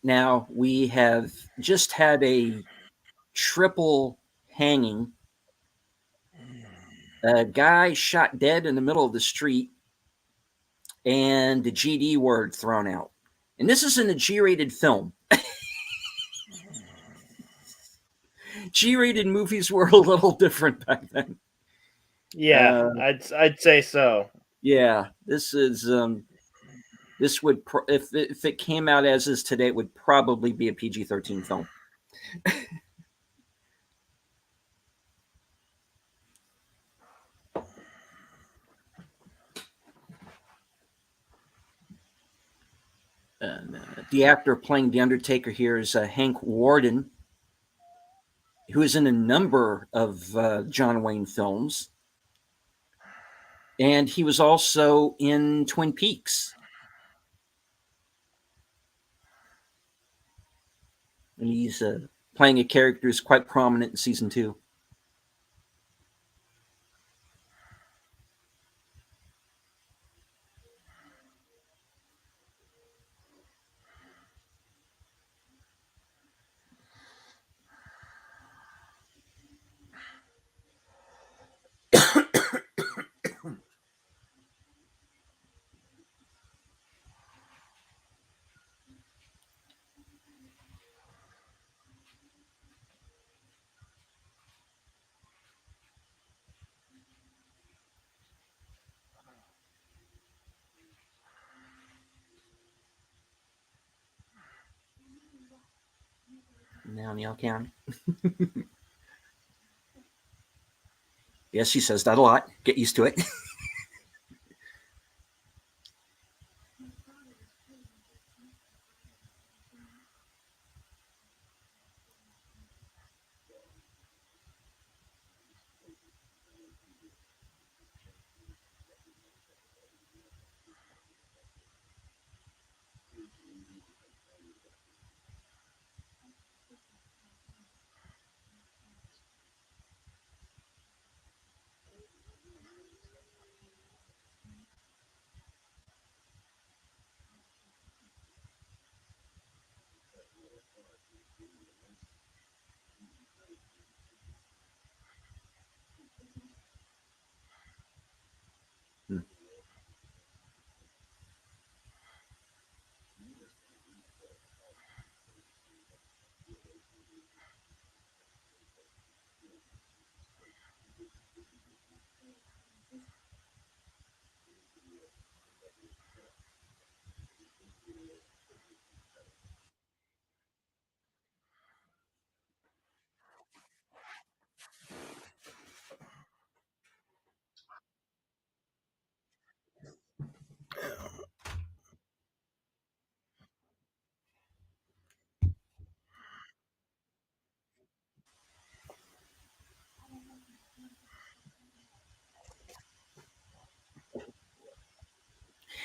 Now we have just had a triple hanging. A guy shot dead in the middle of the street, and the GD word thrown out. And this is in a G-rated film. G-rated movies were a little different back then. Yeah, I'd say so. Yeah, this is this would if it came out as is today, it would probably be a PG-13 film. The actor playing the Undertaker here is Hank Warden, who is in a number of John Wayne films, and he was also in Twin Peaks. And he's playing a character who's quite prominent in season 2. Now Neil County. Yes, she says that a lot. Get used to it.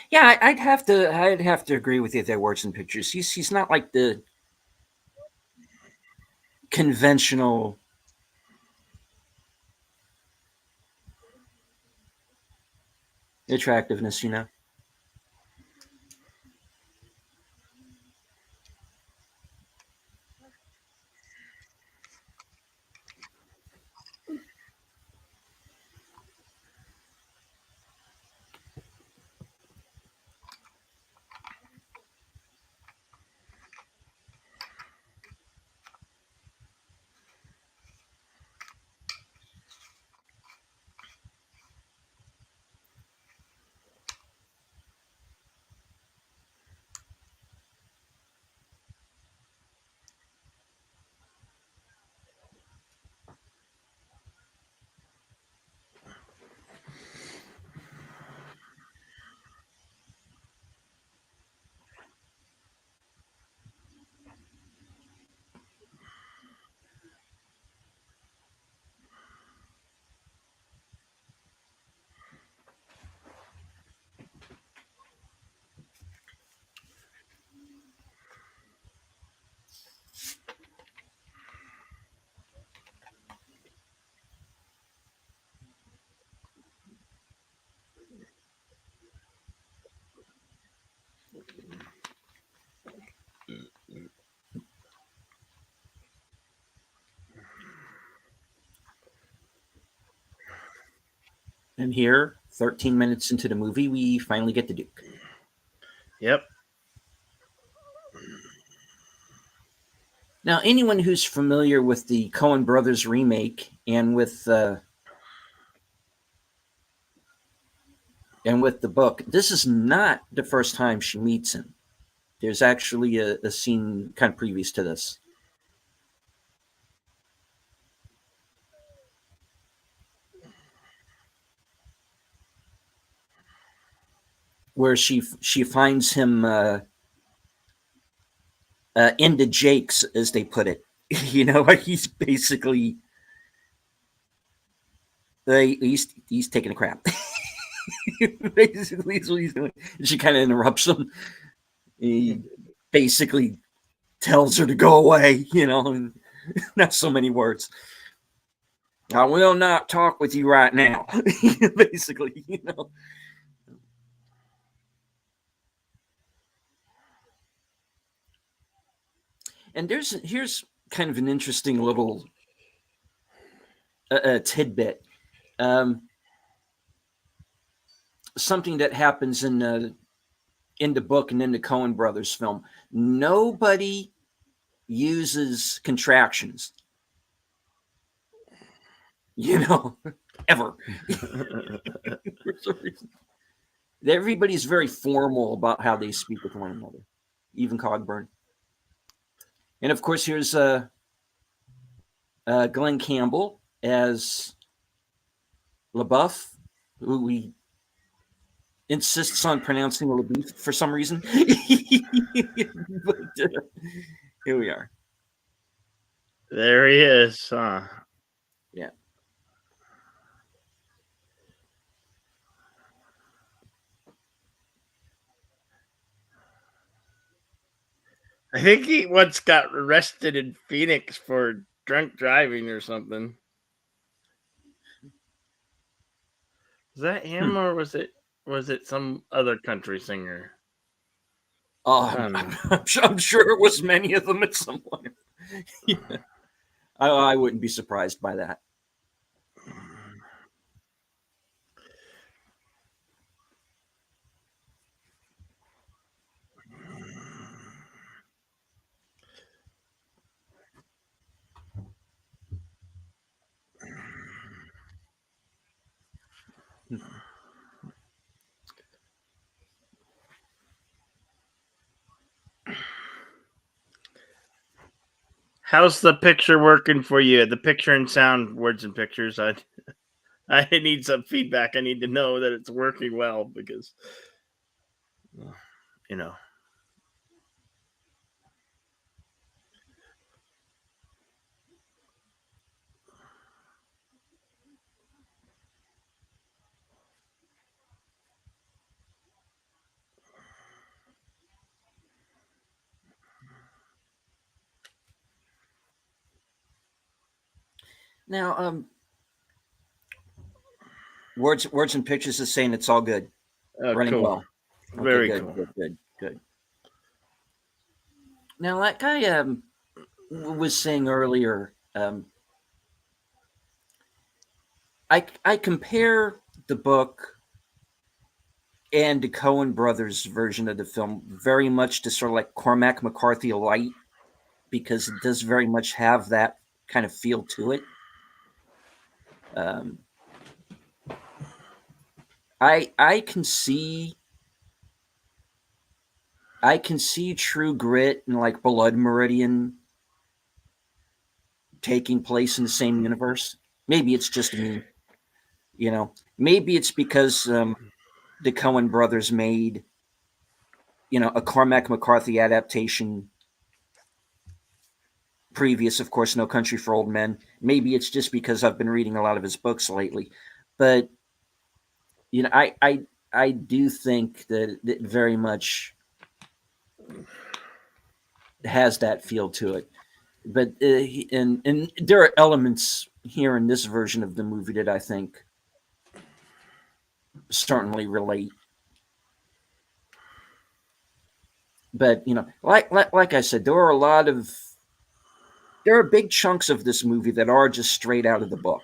Yeah, I'd have to agree with you there, Words and Pictures. He's not like the conventional attractiveness, you know. And here, 13 minutes into the movie, we finally get the Duke. Yep. Now, anyone who's familiar with the Coen Brothers remake and with the book, this is not the first time she meets him. There's actually a scene kind of previous to this. Where she finds him into Jake's, as they put it. You know, he's basically he's taking a crap. Basically, is what he's doing. And she kind of interrupts him. He basically tells her to go away, you know, and not so many words. I will not talk with you right now. Basically, you know. And here's kind of an interesting little tidbit. Something that happens in the book and in the Coen Brothers film. Nobody uses contractions. You know, ever. For some reason. Everybody's very formal about how they speak with one another, even Cogburn. And of course, here's Glenn Campbell as LaBeouf, who we insists on pronouncing LaBeouf for some reason. But, here we are. There he is, huh? Yeah. I think he once got arrested in Phoenix for drunk driving or something. Was that him or was it some other country singer? I'm sure it was many of them at some point. Yeah. I wouldn't be surprised by that. How's the picture working for you? The picture and sound, words and pictures. I need some feedback. I need to know that it's working well because, you know. Now, words and pictures is saying it's all good, running Cool. well. Okay, Very good, cool. Good. Now, like I was saying earlier, I compare the book and the Coen Brothers version of the film very much to sort of like Cormac McCarthy light, because it does very much have that kind of feel to it. I can see True Grit and like Blood Meridian taking place in the same universe. Maybe it's just me, you know. Maybe it's because the Coen brothers made, you know, a Cormac McCarthy adaptation previous, of course, No Country for Old Men. Maybe it's just because I've been reading a lot of his books lately. But, you know, I do think that it very much has that feel to it. But and there are elements here in this version of the movie that I think certainly relate. But like I said, there are big chunks of this movie that are just straight out of the book.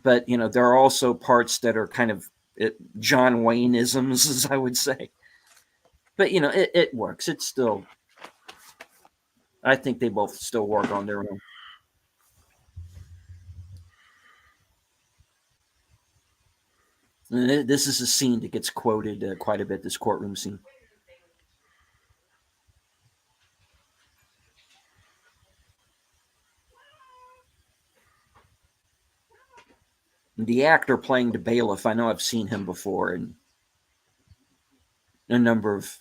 But there are also parts that are kind of John Wayne isms, as I would say. But it works. It's still, I think they both still work on their own. This is a scene that gets quoted quite a bit. This courtroom scene. The actor playing the bailiff, I know I've seen him before in a number of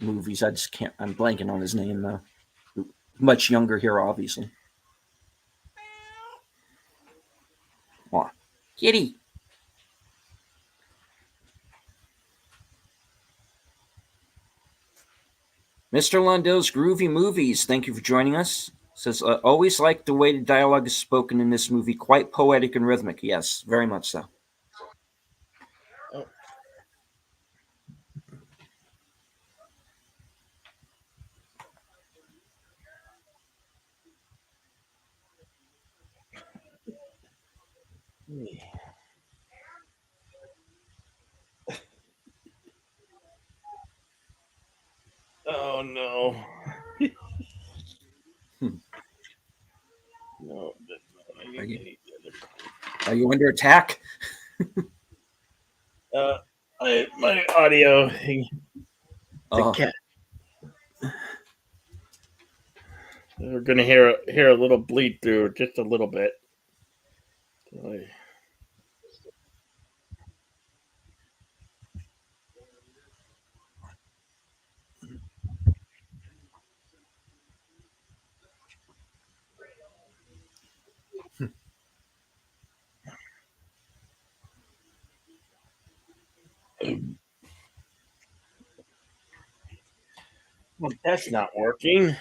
movies. I just can't. I'm blanking on his name though. Much younger here, obviously. Aw, kitty. Mr. Lundell's Groovy Movies, thank you for joining us. Says, always like the way the dialogue is spoken in this movie, quite poetic and rhythmic. Yes, very much so. Oh, oh no. Hmm. No, that's not. Are you, I need the are you under attack? other. My audio. The Oh, cat. We're gonna hear a little bleed through, just a little bit. Well, that's not working.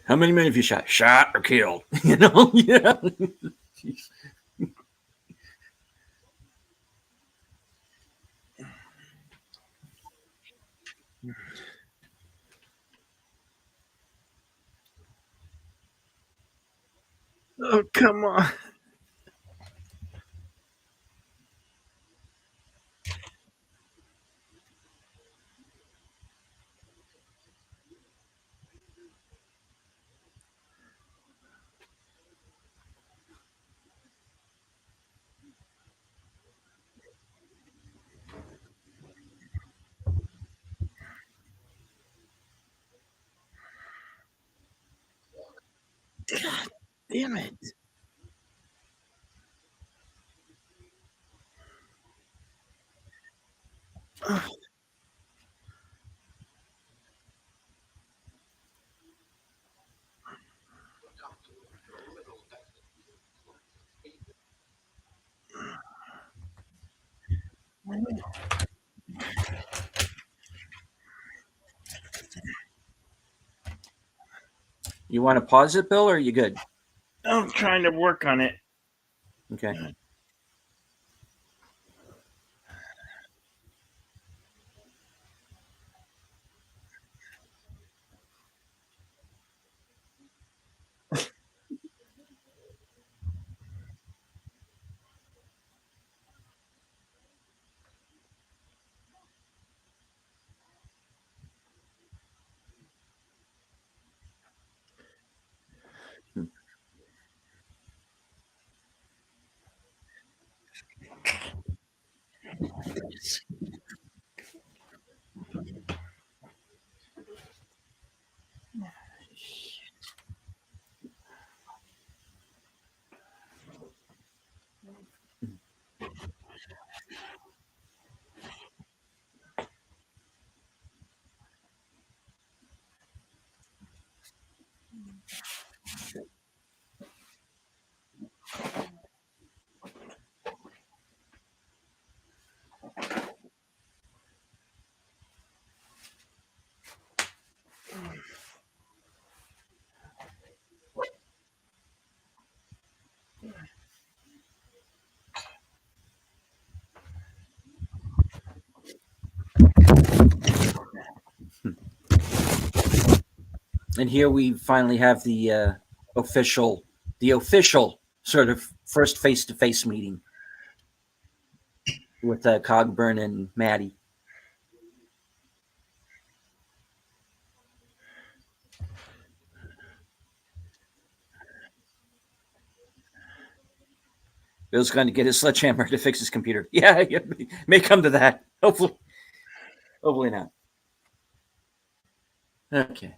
how many men have you shot? Shot or killed? Yeah. Oh, come on. Damn it. You want to pause it, Bill, or are you good? I'm trying to work on it. Okay. And here we finally have official, the official sort of first face-to-face meeting with Cogburn and Maddie. Bill's going to get his sledgehammer to fix his computer. Yeah, may come to that. Hopefully not. Okay.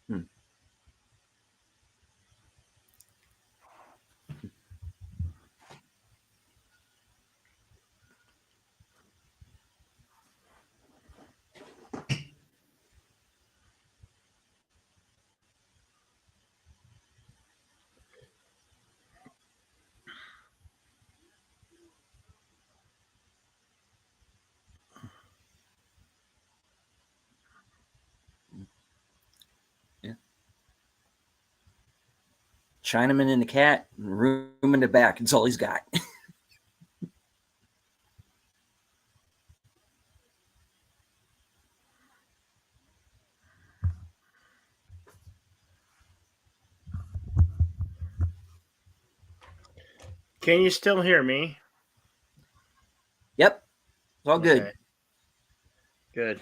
Hmm. Yeah. Chinaman and the cat, room in the back. That's all he's got. Can you still hear me? Yep. It's all good. Okay. Good.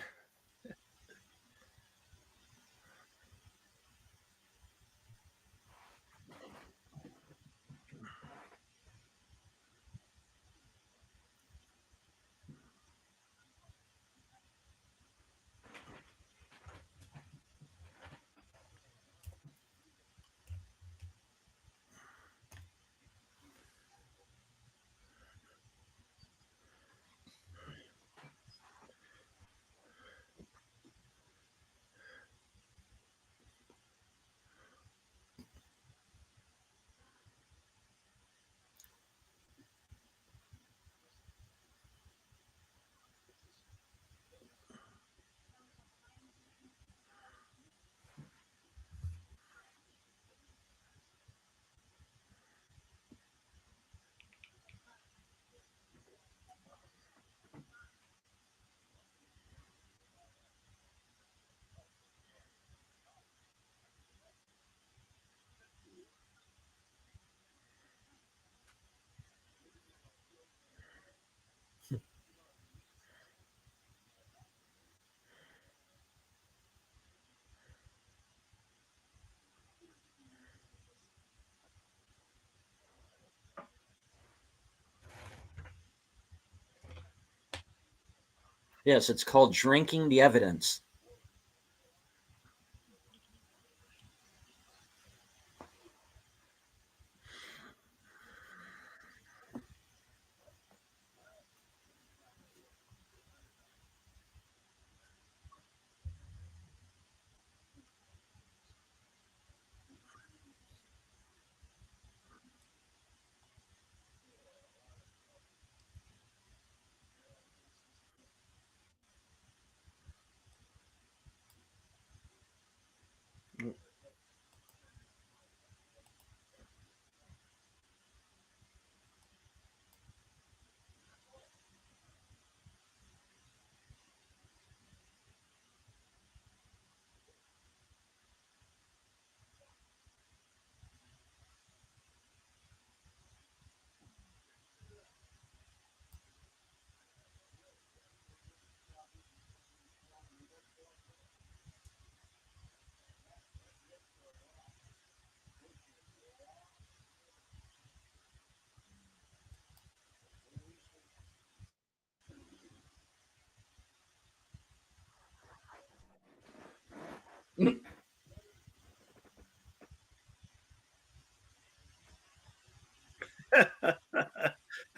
Yes, it's called drinking the evidence.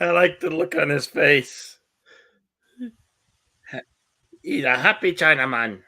I like the look on his face. He's a happy Chinaman.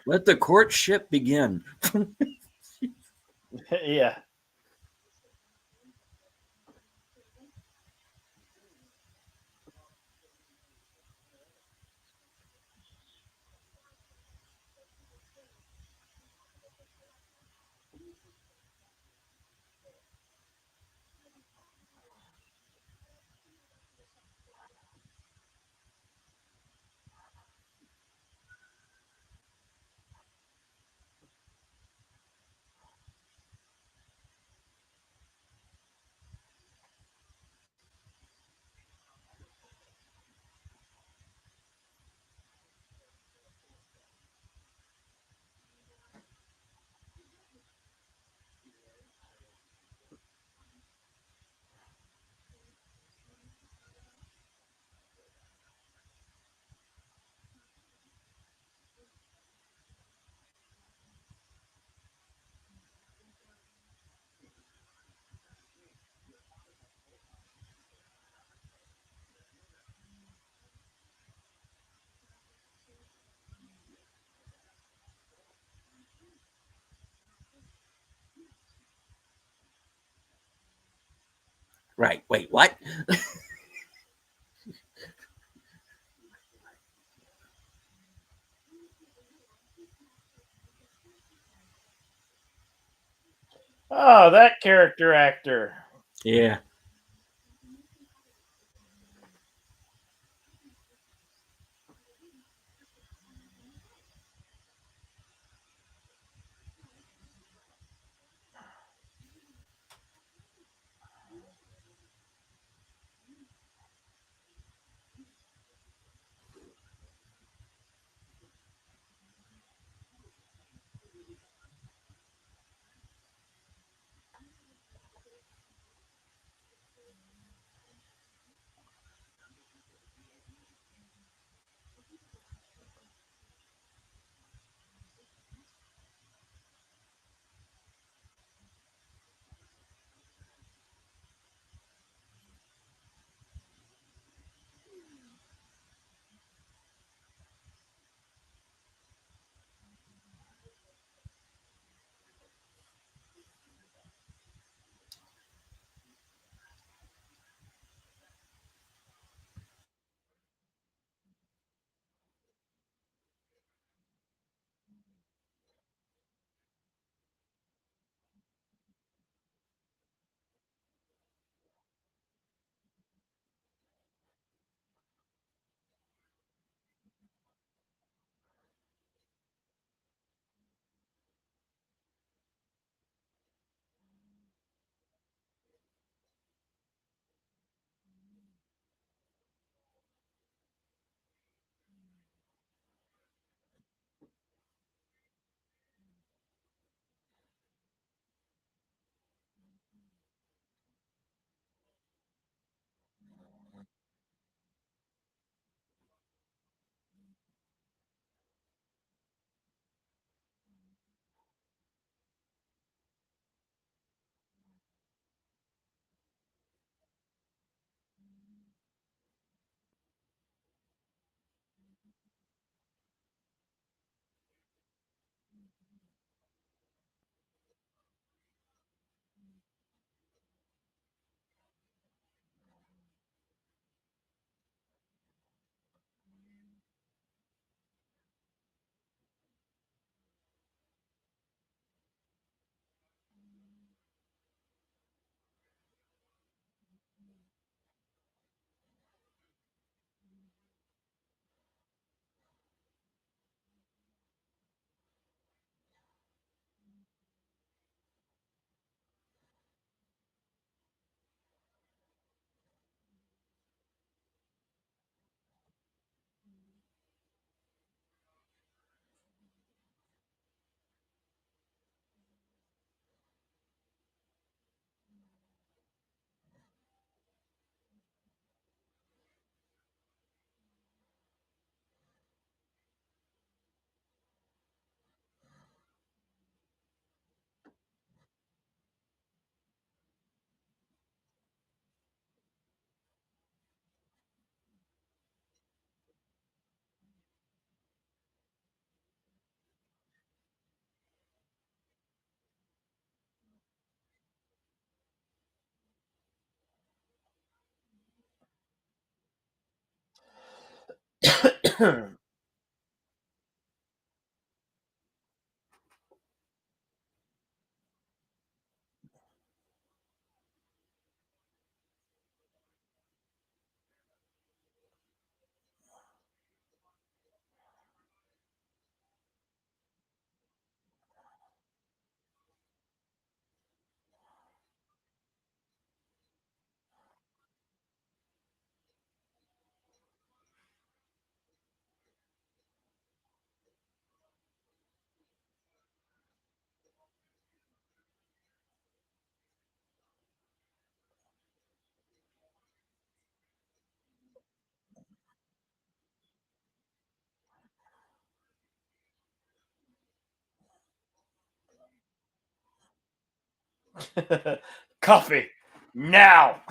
Let the courtship begin. Yeah. Right. Wait, what? Oh, that character actor. Yeah. Coffee now.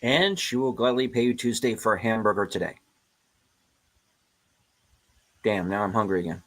And she will gladly pay you Tuesday for a hamburger today. Damn, now I'm hungry again.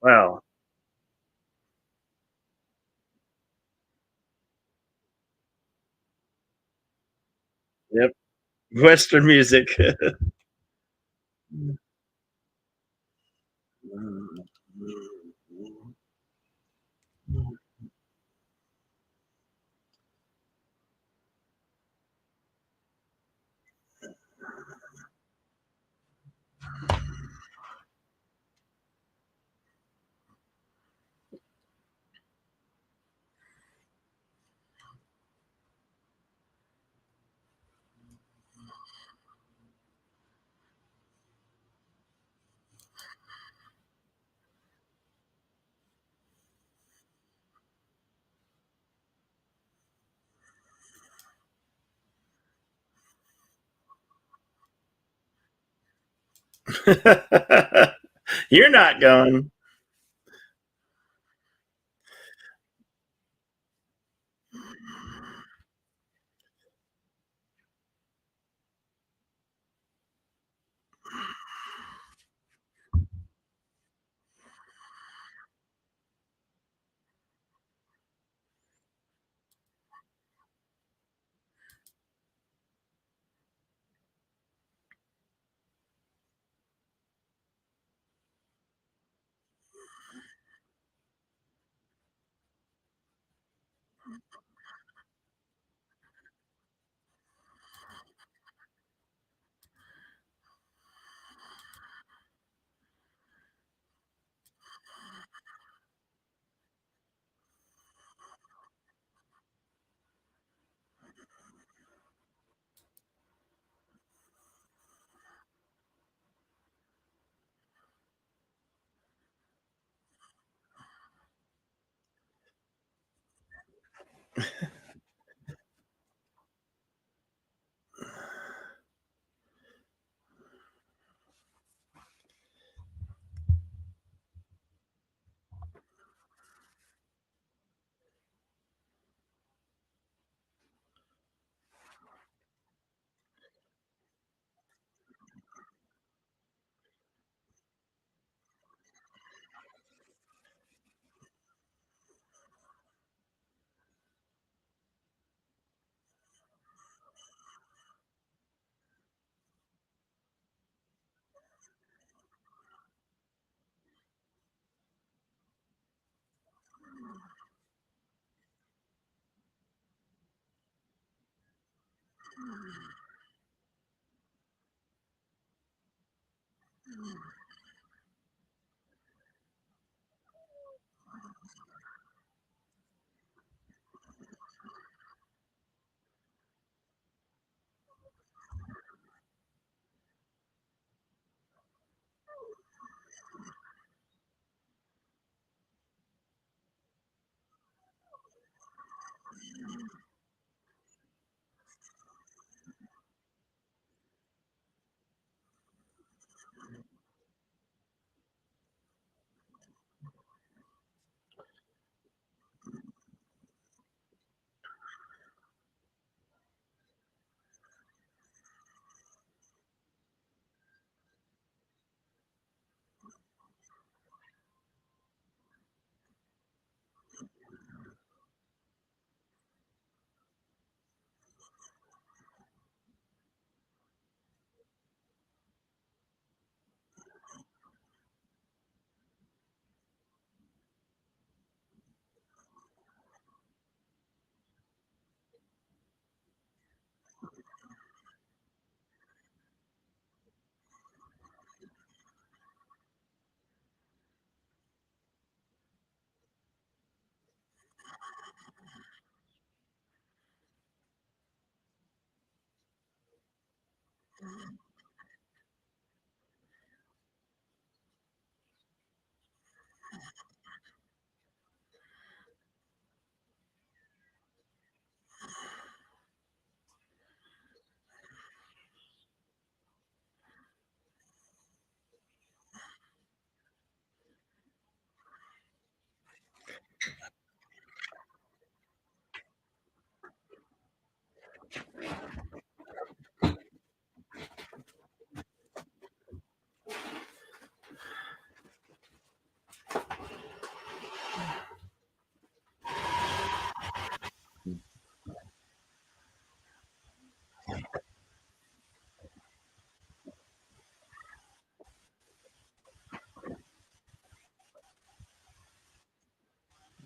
Wow. Yep. Western music. You're not going.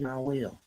I will.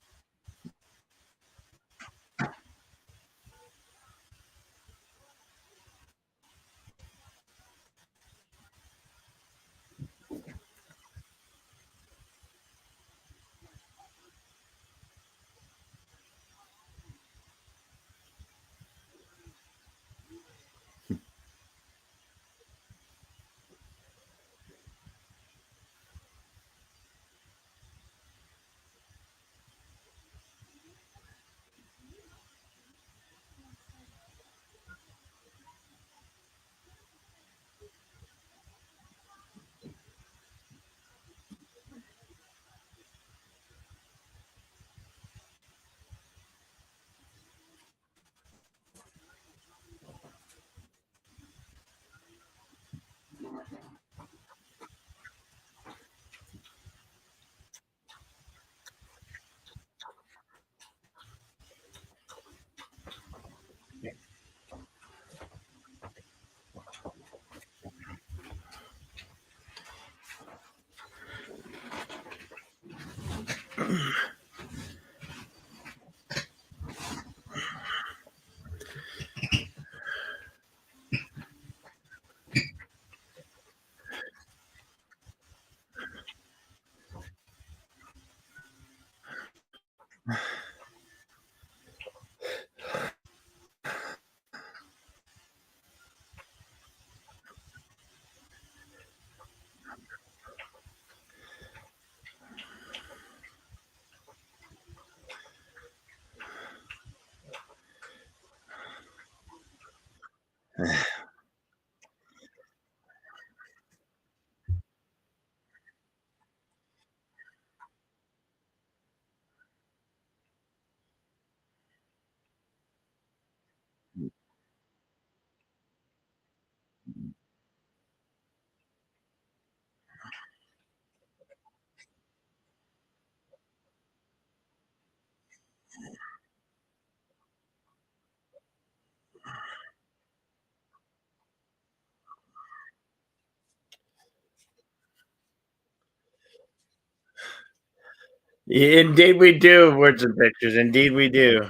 Indeed, we do. Words and pictures. Indeed, we do.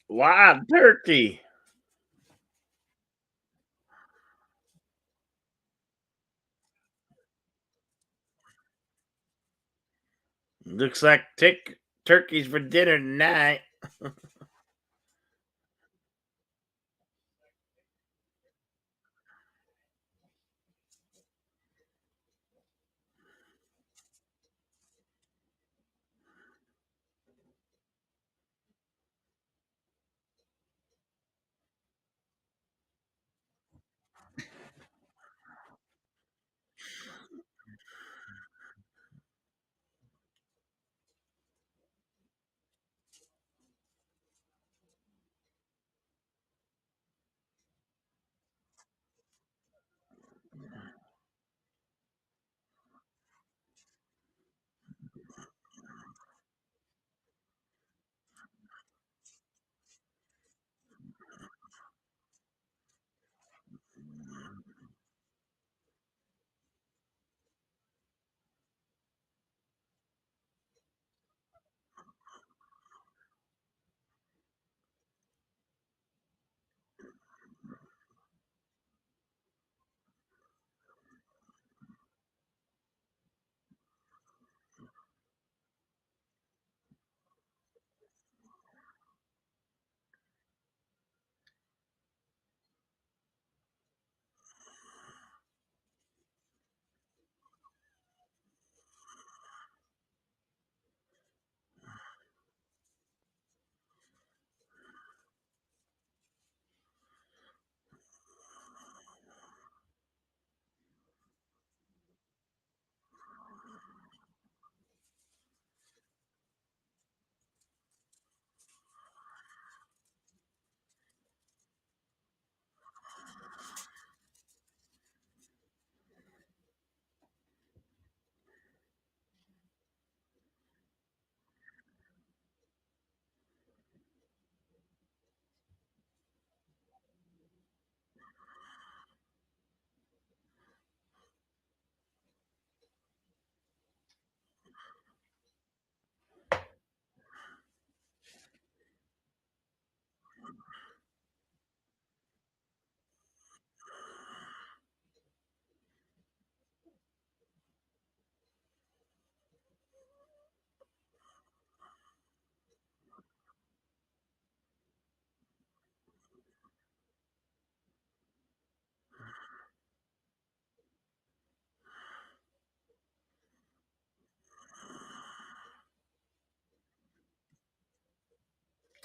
Live turkey. Looks like turkeys for dinner tonight.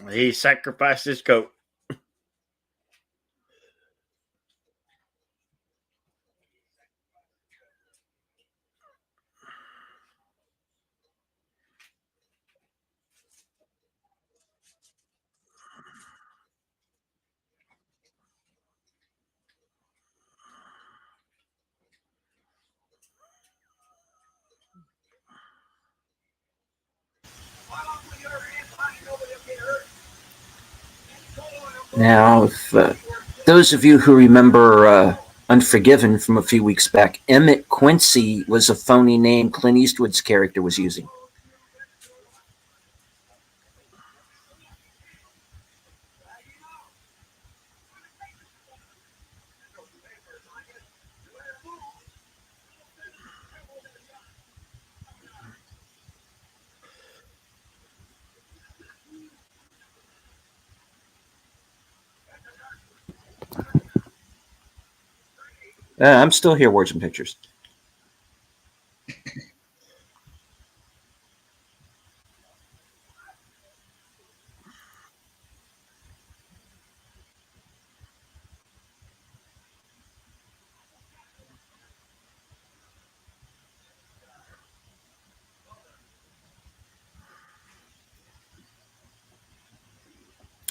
He sacrificed his coat. Now, if those of you who remember Unforgiven from a few weeks back, Emmett Quincy was a phony name Clint Eastwood's character was using. I'm still here, Words and Pictures.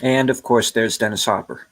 And of course, there's Dennis Hopper.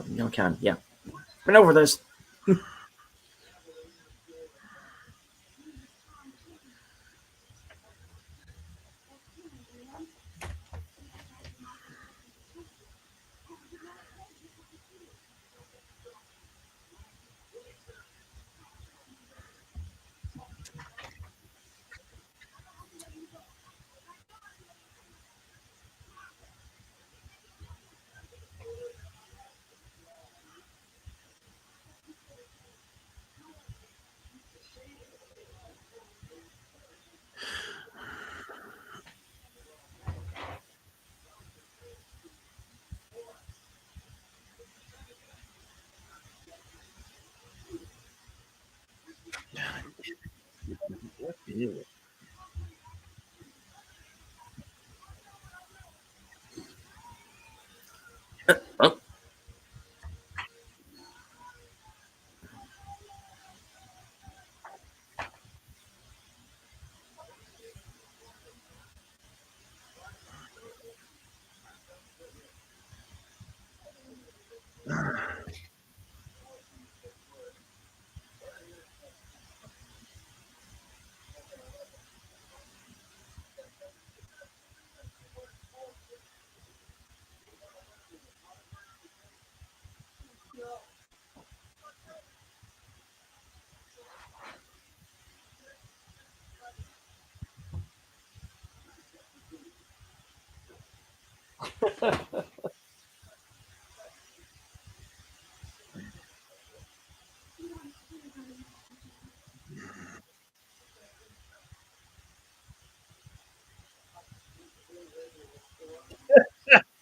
No count. Yeah. Been over this. Oh,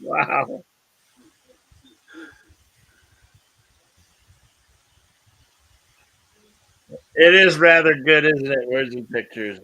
Wow. It is rather good, isn't it? Words and pictures.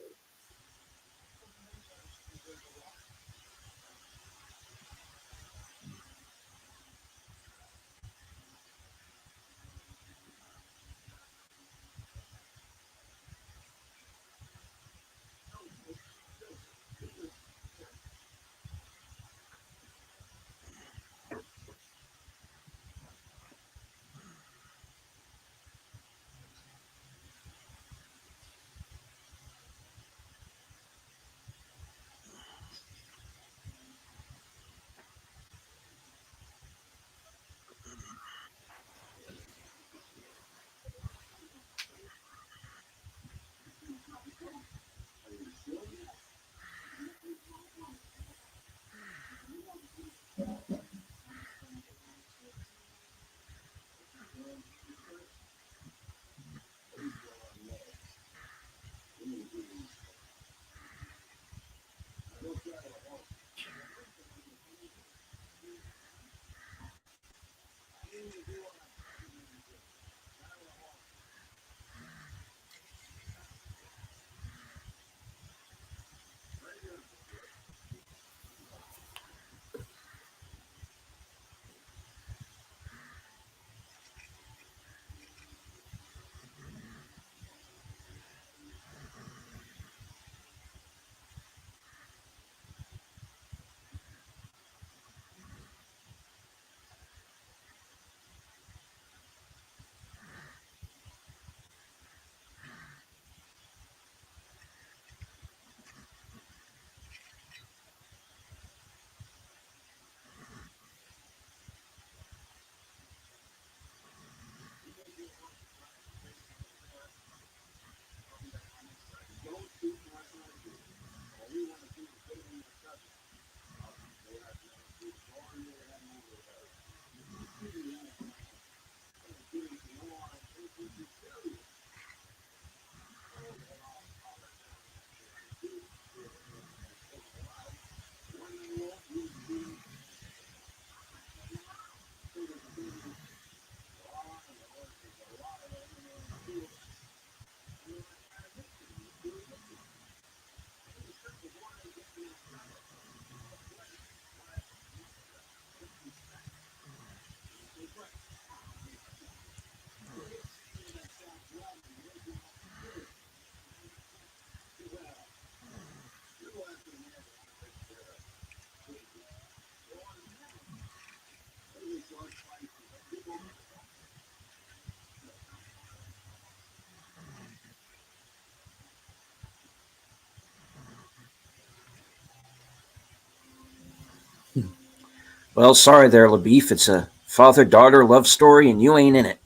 well, sorry there, LaBeef. It's a father daughter love story, and you ain't in it.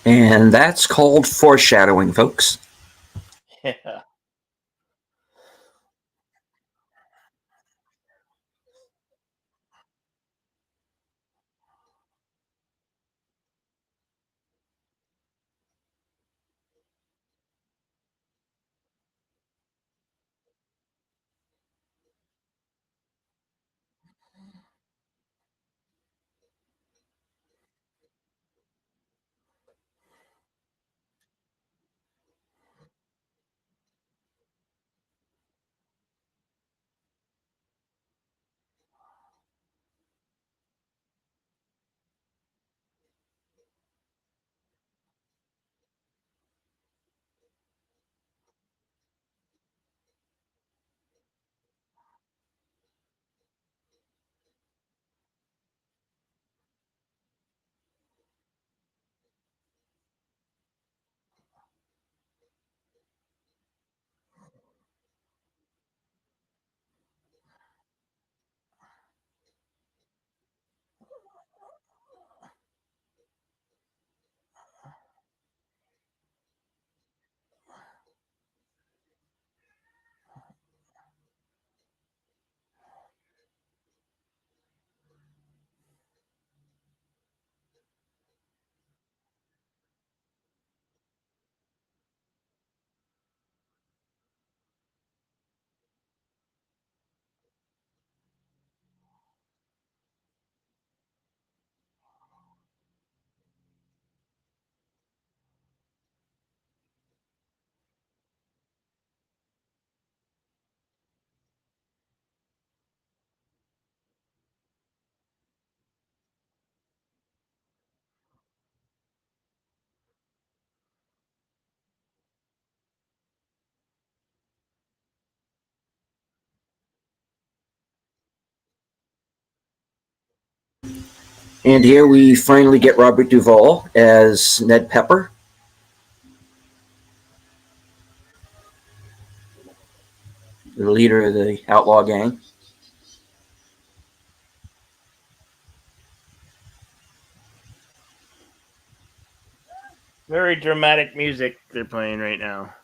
And that's called foreshadowing, folks. Yeah. And here we finally get Robert Duvall as Ned Pepper, the leader of the outlaw gang. Very dramatic music they're playing right now.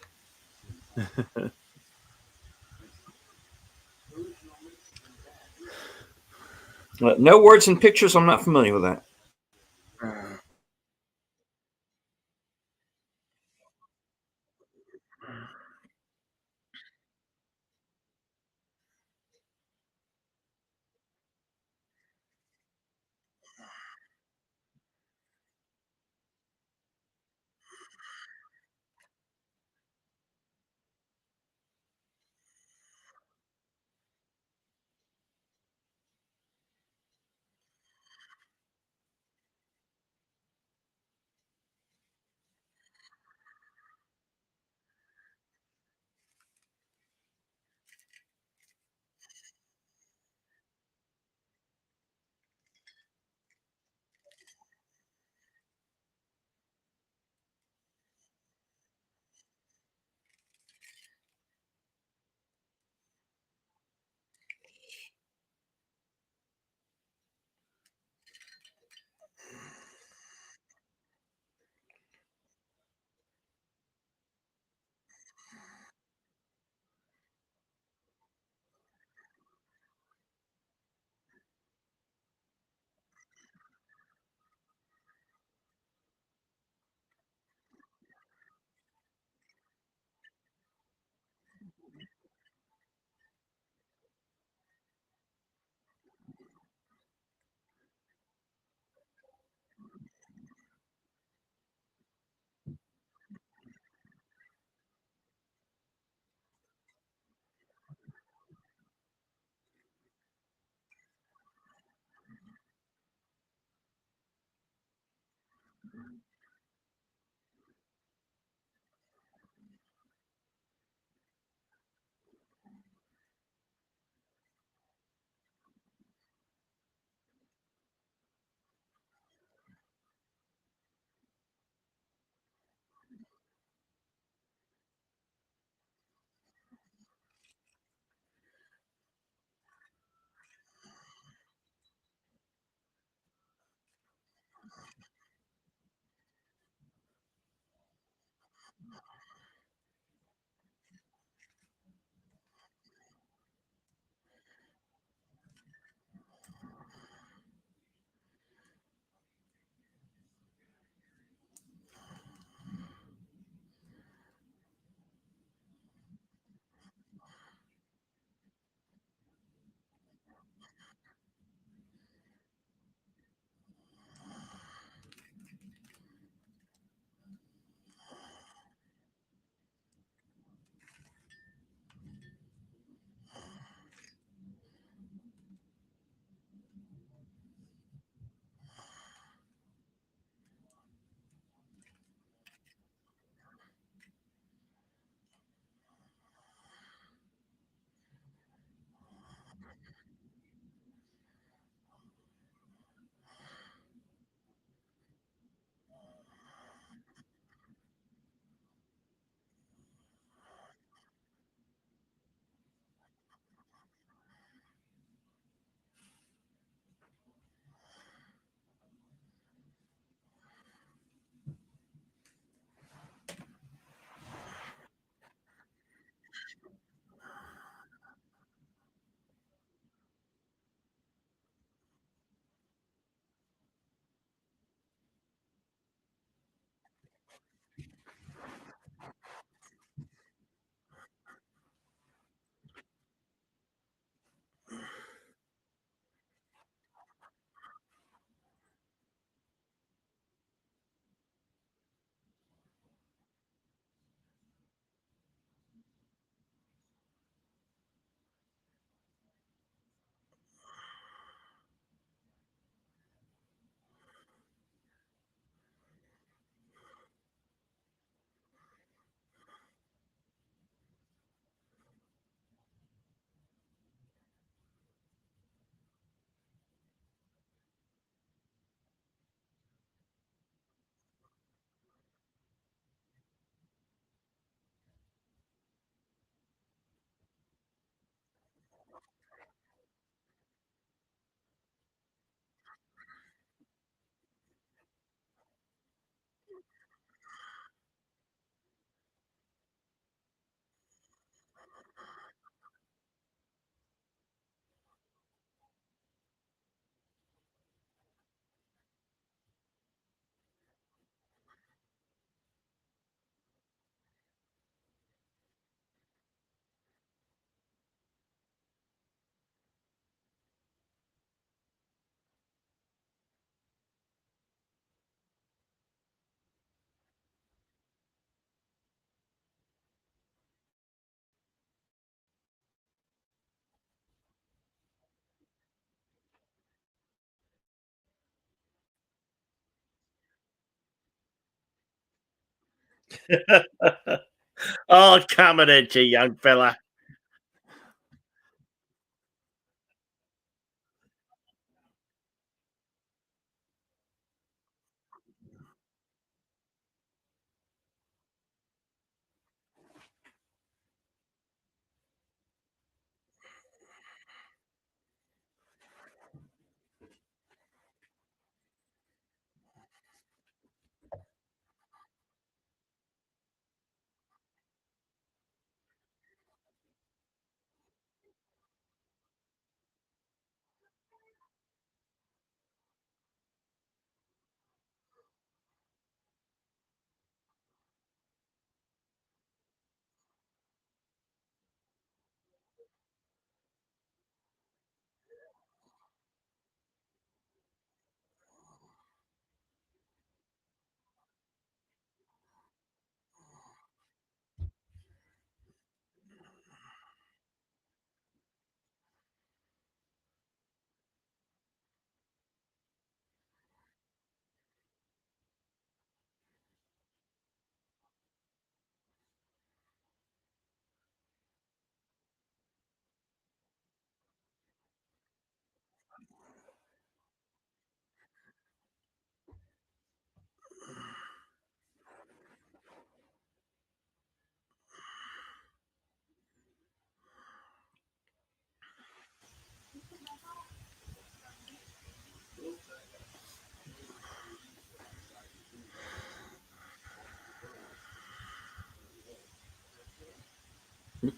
No words and pictures. I'm not familiar with that. I'll accommodate you, young fella.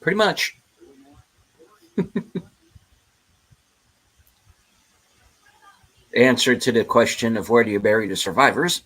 Pretty much. Answer to the question of where do you bury the survivors?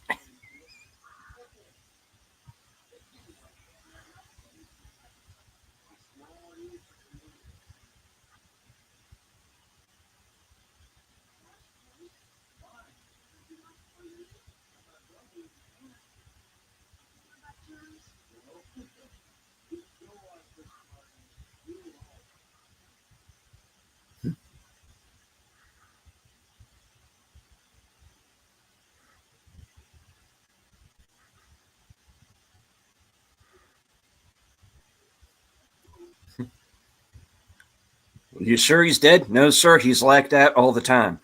You sure he's dead? No, sir. He's like that all the time.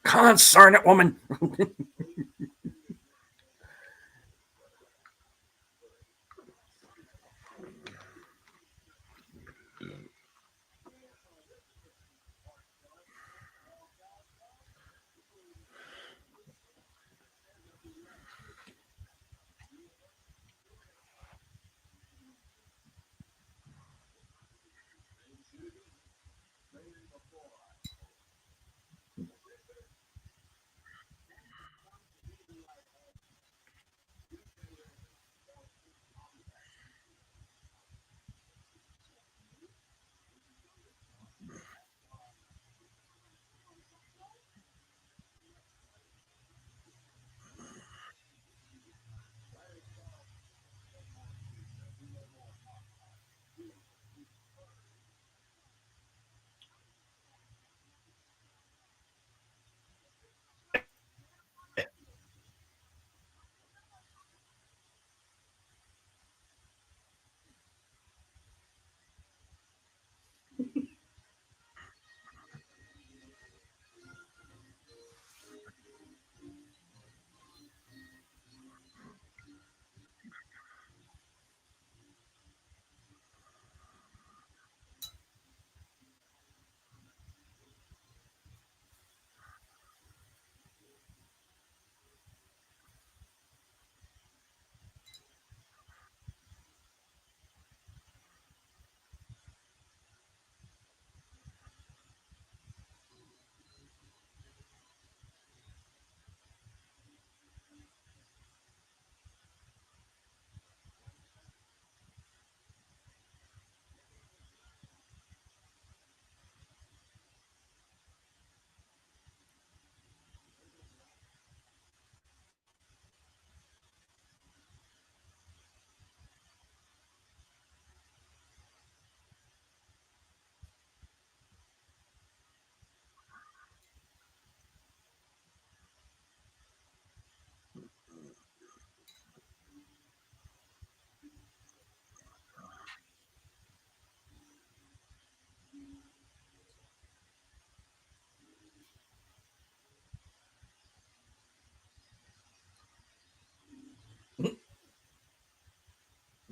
Concern it, woman.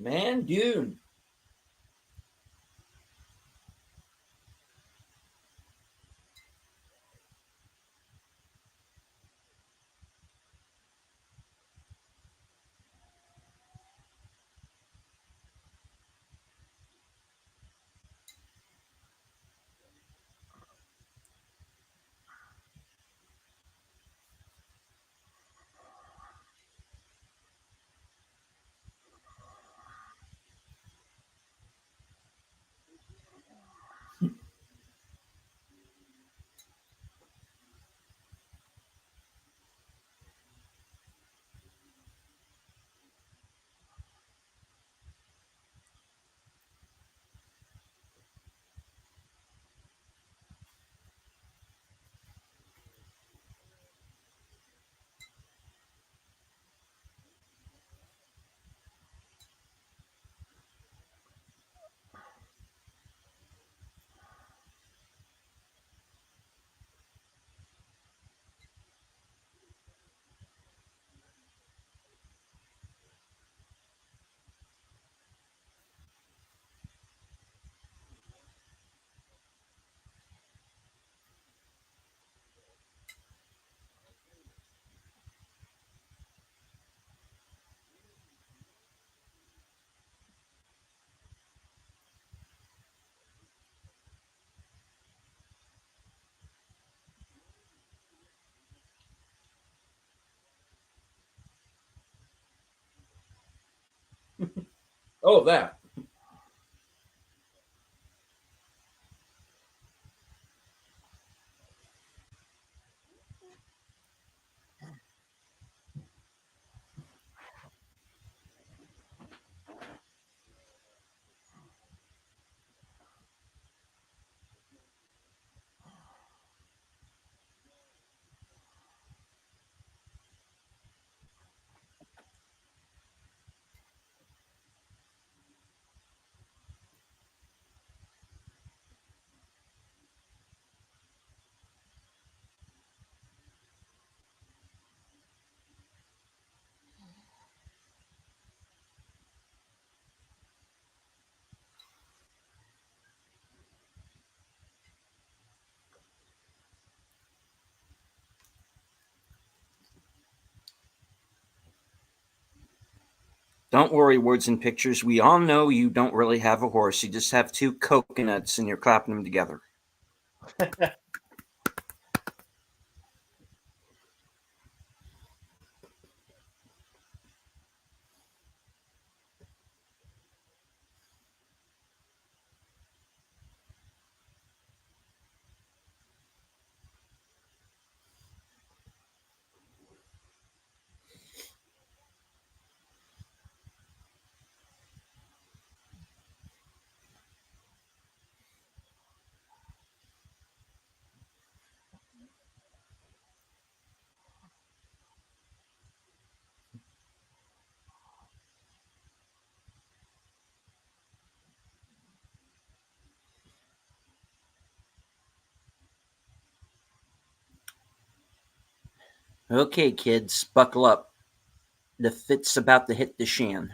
Man, dude. Oh, that. Don't worry, words and pictures. We all know you don't really have a horse. You just have two coconuts and you're clapping them together. Okay, kids, buckle up. The fit's about to hit the shan.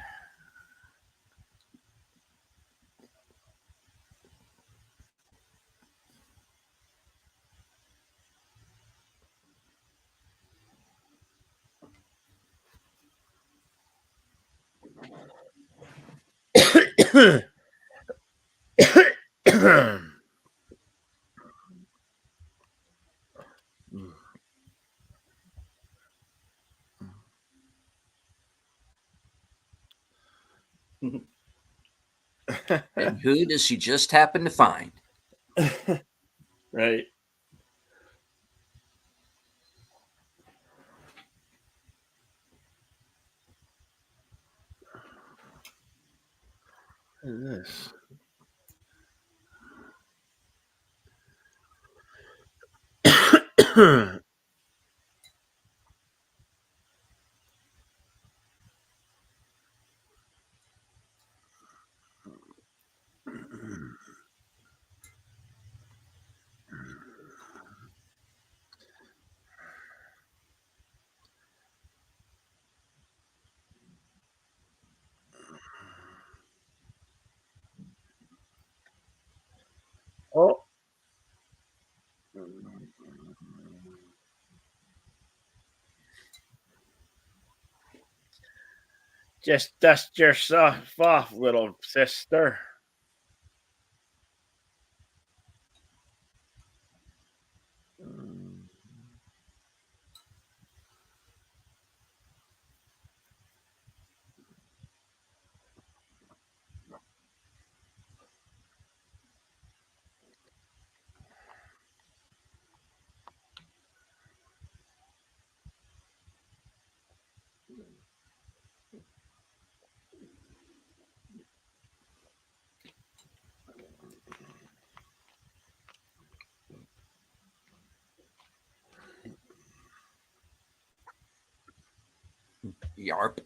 And who does she just happen to find? Right. What is this? Just dust yourself off, little sister. Yarp.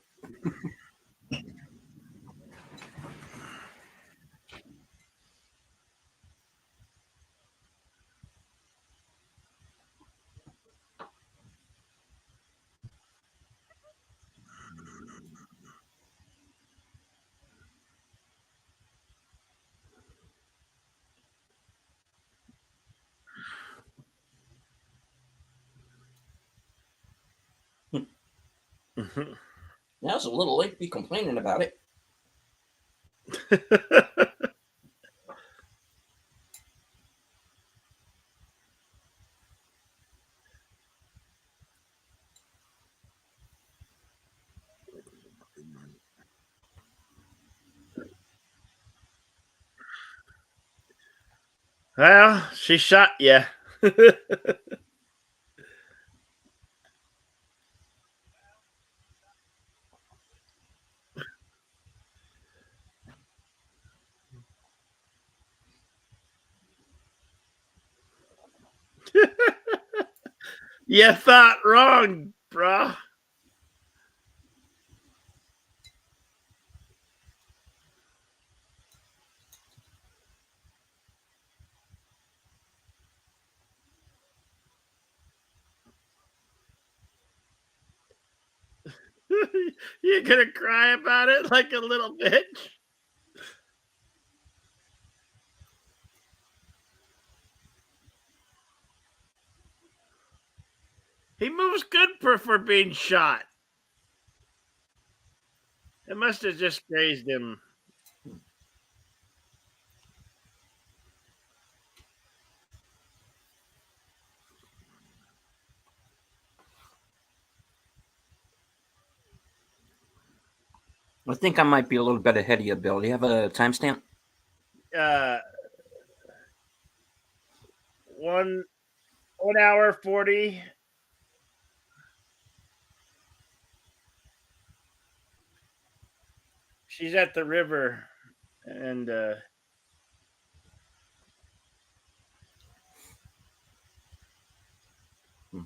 Now it's a little late to be complaining about it. Well, she shot you. You thought wrong, brah. You gonna cry about it like a little bitch? He moves good for being shot. It must have just grazed him. I think I might be a little bit ahead of you, Bill. Do you have a timestamp? Uh, 1 hour 40. She's at the river, and Hmm.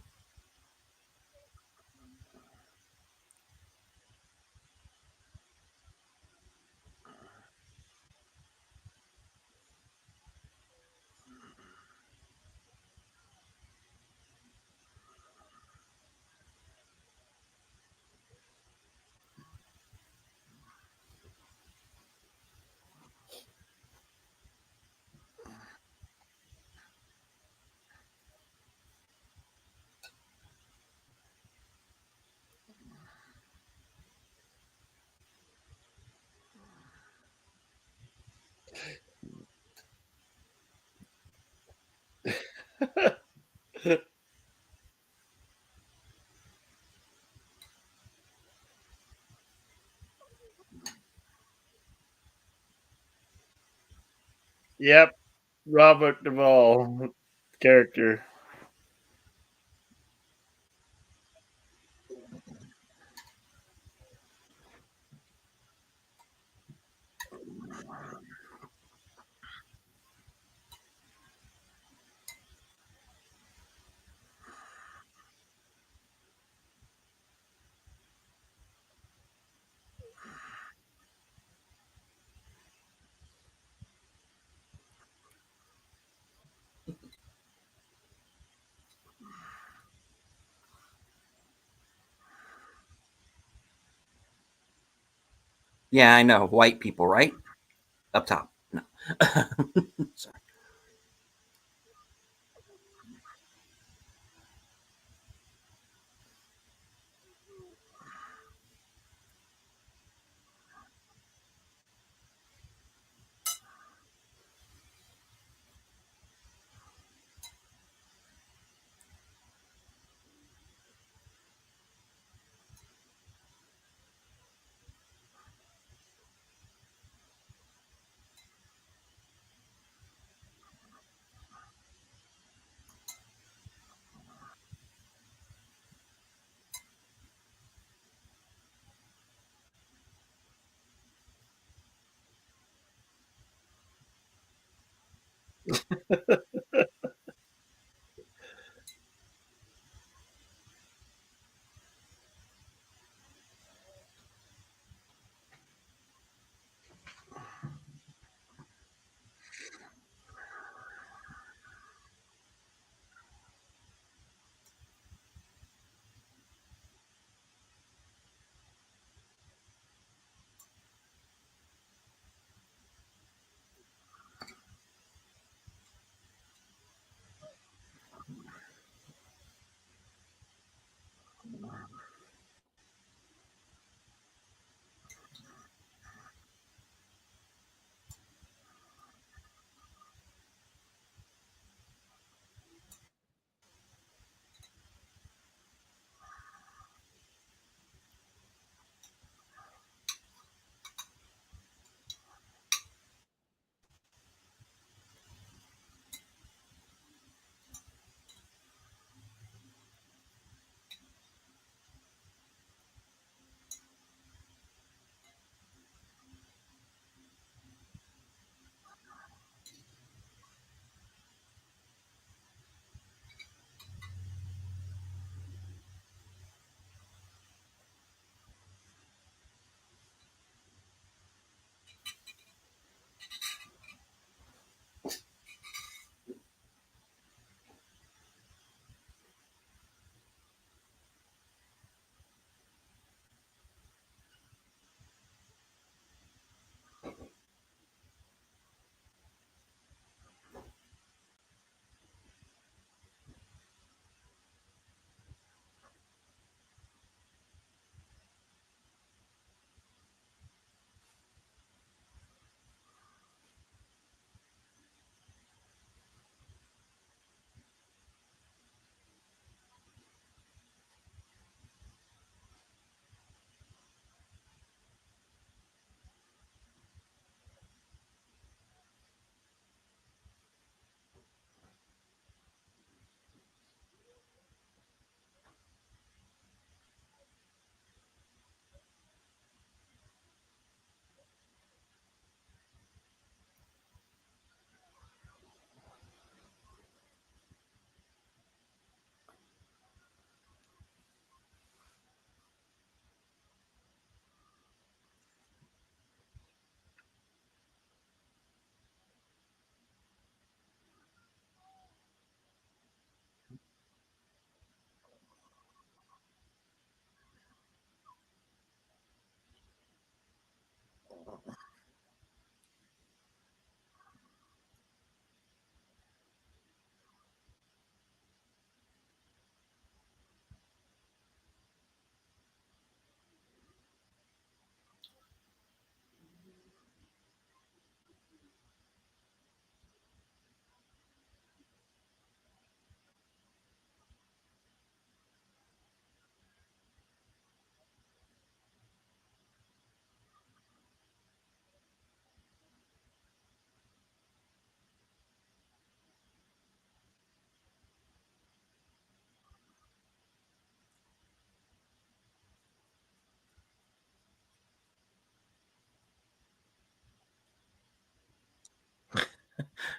yep, Robert Duvall character. Yeah, I know. White people, right? Up top. No. Sorry.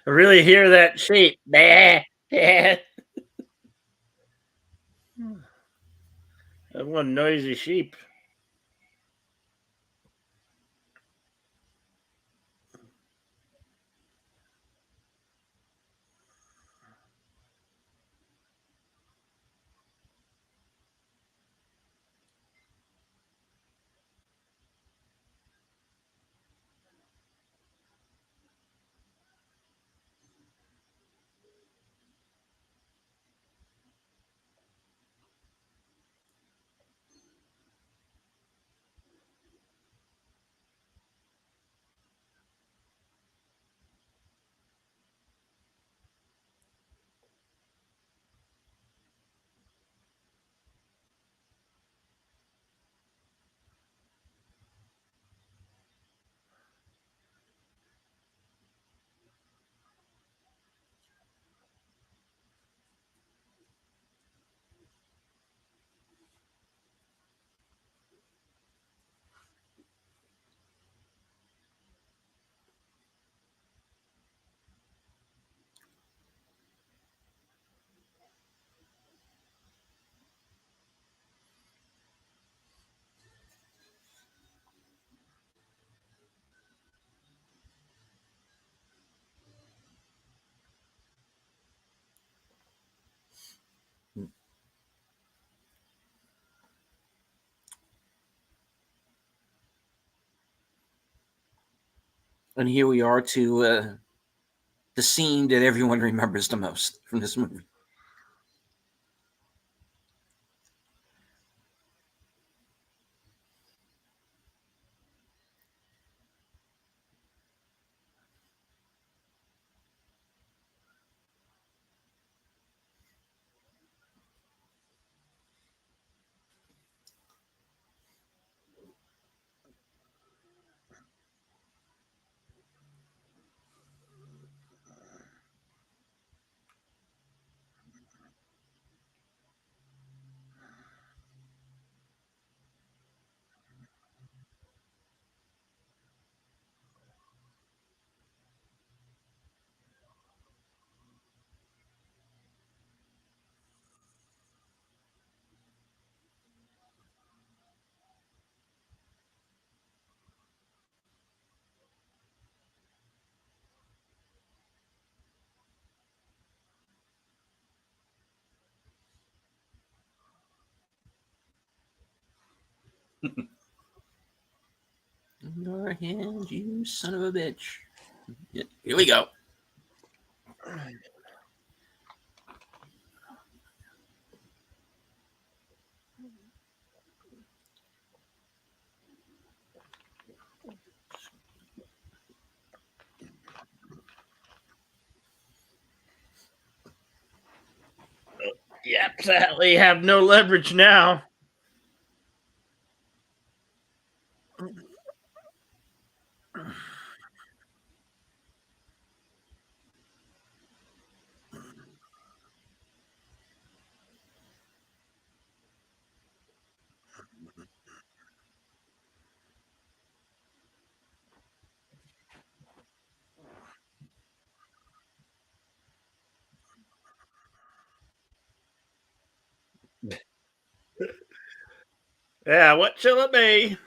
I really hear that sheep. Bah, bah. That one noisy sheep. And here we are to the scene that everyone remembers the most from this movie. Your hand, you son of a bitch. Yeah, here we go. Yep, sadly have no leverage now. Yeah, what shall it be?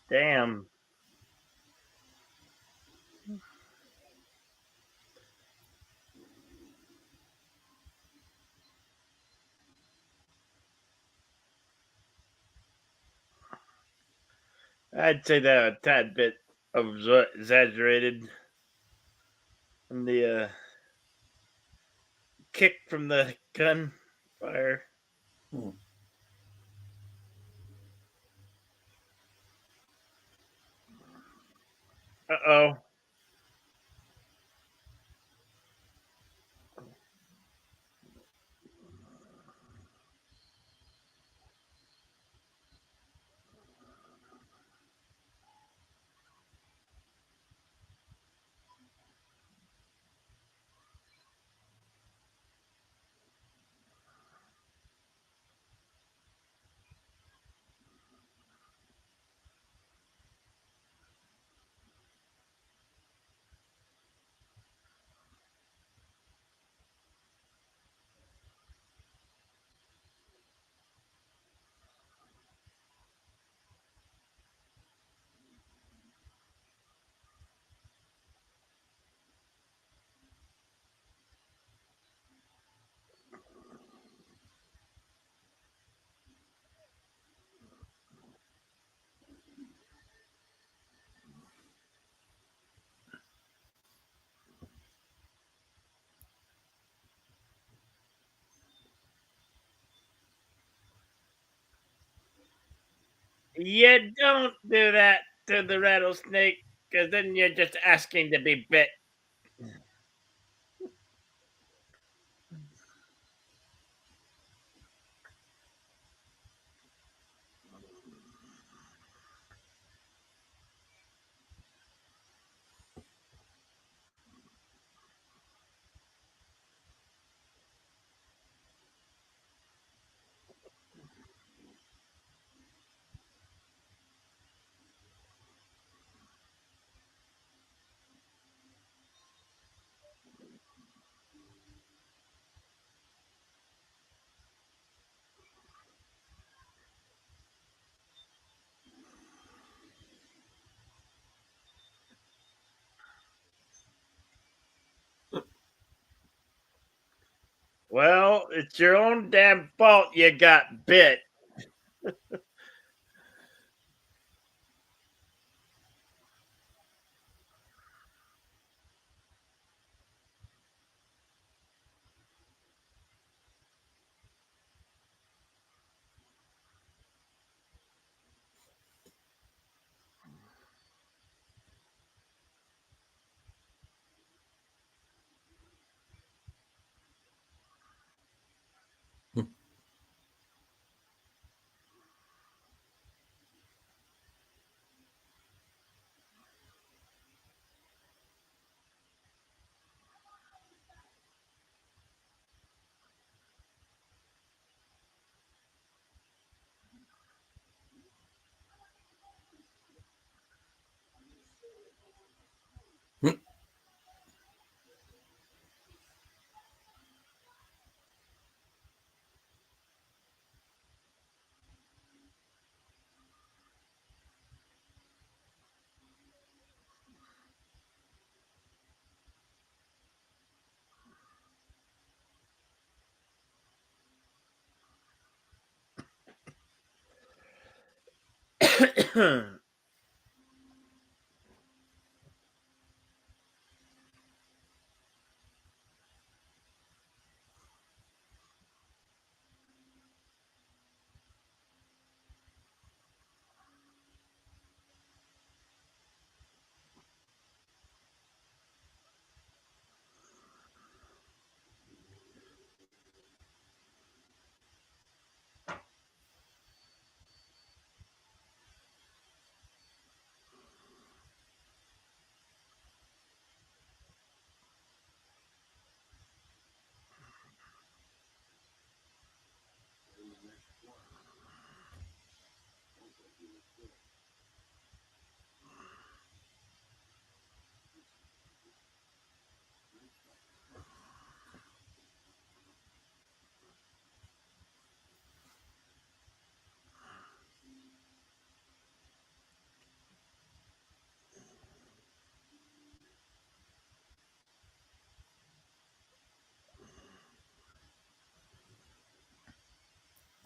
Damn. I'd say that a tad bit of exaggerated. And the kick from the gun fire. Uh-oh. You don't do that to the rattlesnake, because then you're just asking to be bit. Well, it's your own damn fault you got bit.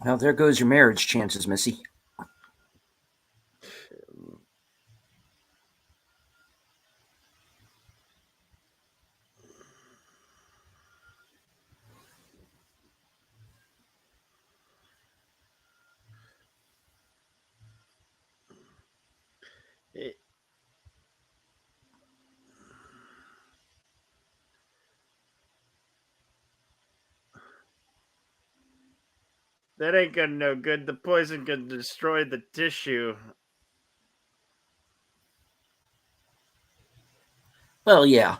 Well, there goes your marriage chances, Missy. That ain't gonna no good. The poison could destroy the tissue. Well, yeah.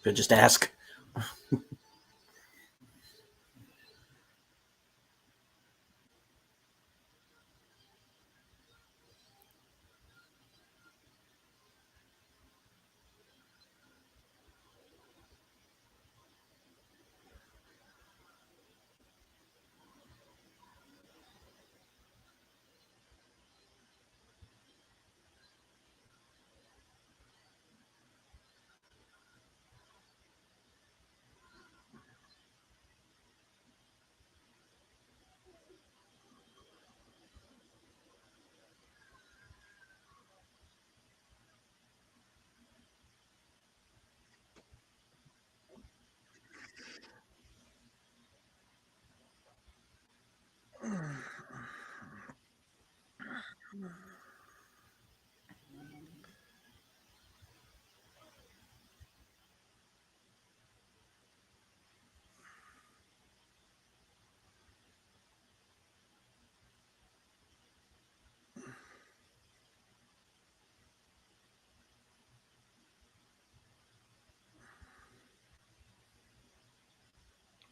Could just ask.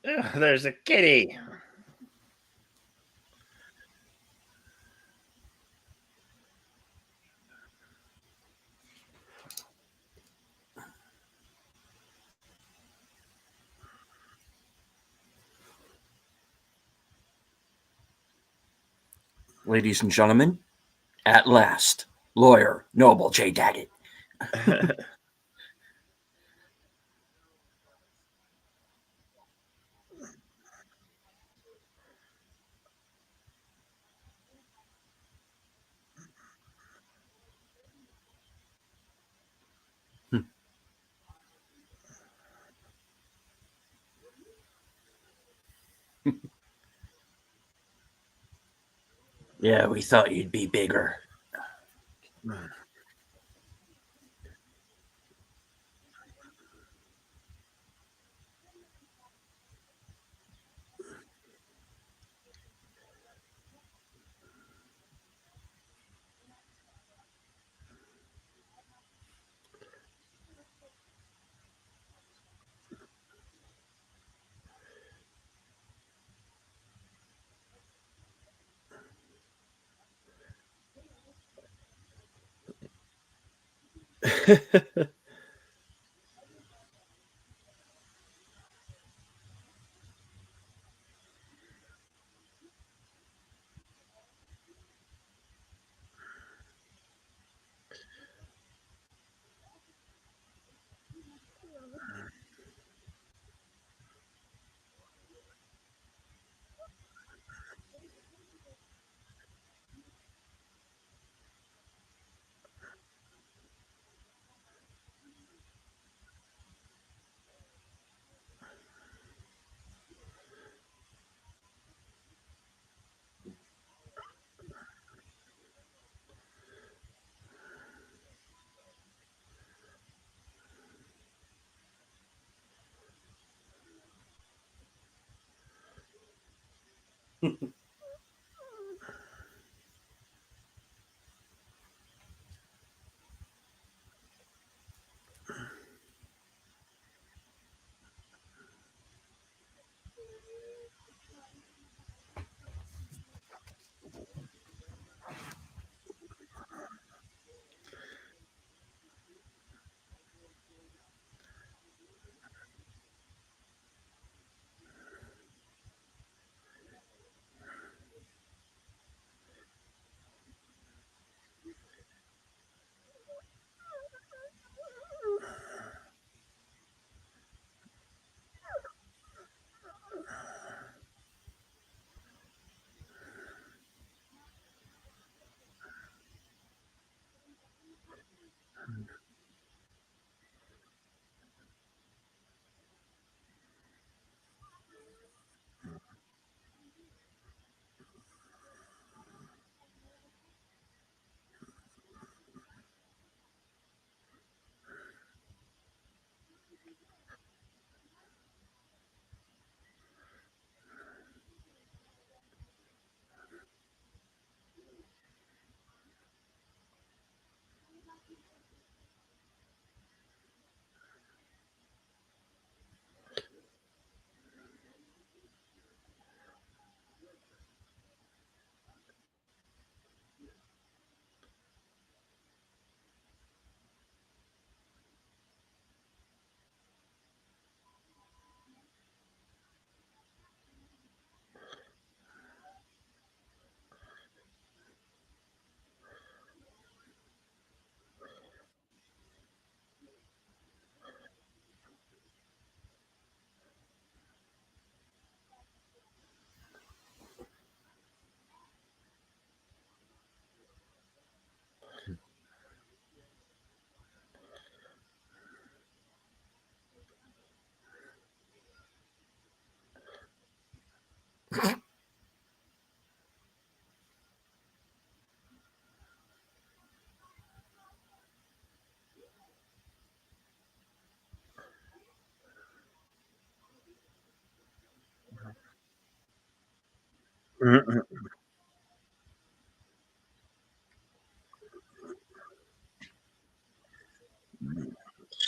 Ugh, there's a kitty. Ladies and gentlemen, at last, lawyer Noble J. Daggett. Yeah, we thought you'd be bigger.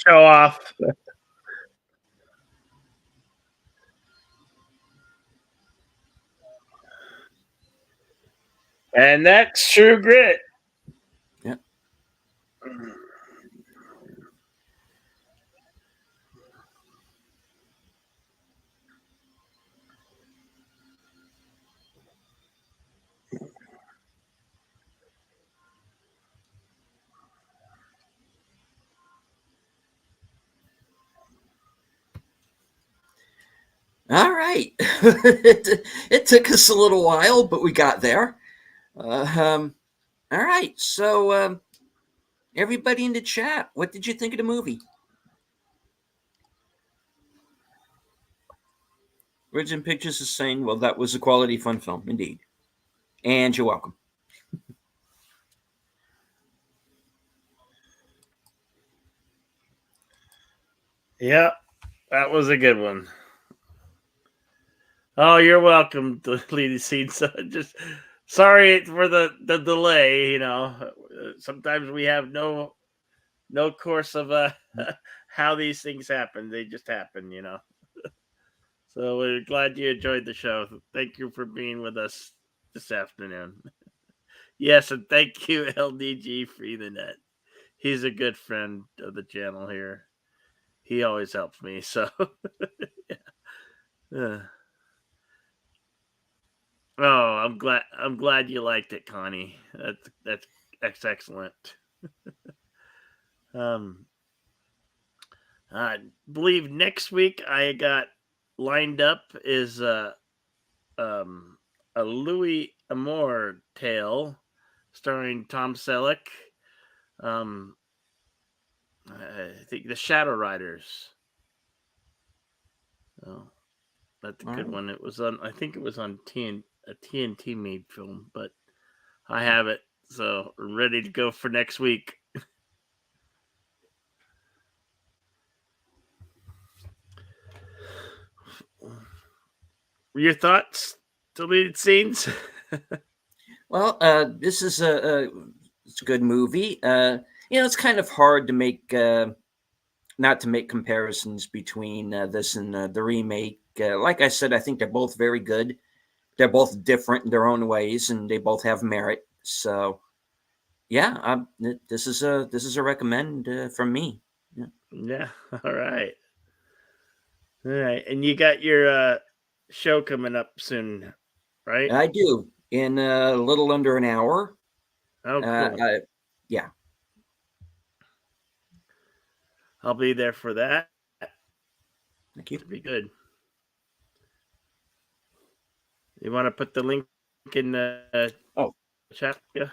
Show off. And that's true grit. Yeah. All right. It took us a little while, but we got there. All right. So, everybody in the chat, what did you think of the movie? Words and Pictures is saying, well, that was a quality fun film, indeed. And you're welcome. Yeah, that was a good one. Oh, you're welcome, deleted scenes. Just sorry for the delay. Sometimes we have no course of how these things happen. They just happen. So we're glad you enjoyed the show. Thank you for being with us this afternoon. Yes, and thank you, LDG Free the Net. He's a good friend of the channel here. He always helps me. So, yeah. Oh, I'm glad you liked it, Connie. That's excellent. Um, I believe next week I got lined up is um a Louis Amour tale starring Tom Selleck. Um, I think the Shadow Riders. Oh, that's a All good right. one. It was on. I think it was on a TNT made film, but I have it, so ready to go for next week. Your thoughts? Deleted scenes? Well, this is it's a good movie. It's kind of hard to make not to make comparisons between this and the remake. Like I said, I think they're both very good. They're both different in their own ways, and they both have merit. So, yeah, this is a recommend from me. Yeah. Yeah. All right. All right. And you got your show coming up soon, right? I do in a little under an hour. Oh, Uh, cool. I, yeah, I'll be there for that. thank you. To be good. You want to put the link in the Oh, chat? Yeah,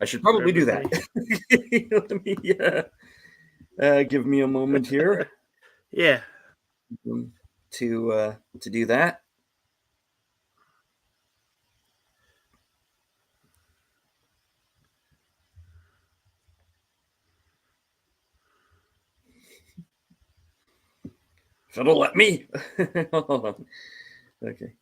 I should for probably do that. everybody. Let me give me a moment here Yeah. to do that. If it'll let me. Hold on. Okay.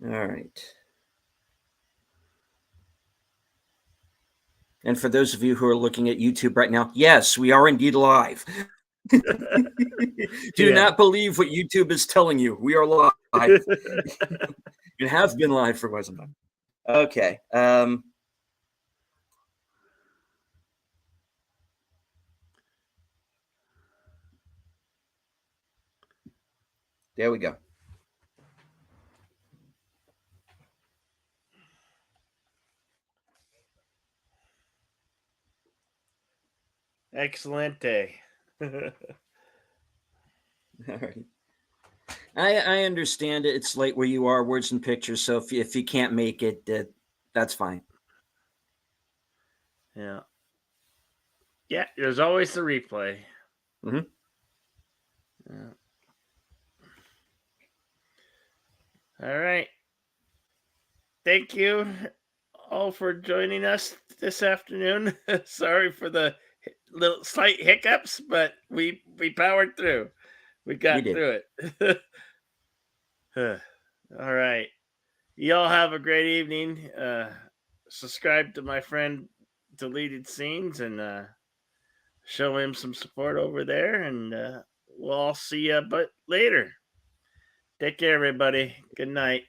All right. And for those of you who are looking at YouTube right now, yes, we are indeed live. Do Yeah. not believe what YouTube is telling you. We are live. It has been live for quite some time. Okay. There we go. Excelente. All right. I understand it. It's late where you are, Words and Pictures. So if you can't make it, that's fine. Yeah. Yeah, there's always the replay. Mm-hmm. Yeah. All right. Thank you all for joining us this afternoon. Sorry for the little slight hiccups, but we powered through. We We got did. through it. All right. Y'all have a great evening. Subscribe to my friend Deleted Scenes and show him some support over there. And we'll all see you but later. Take care, everybody. Good night.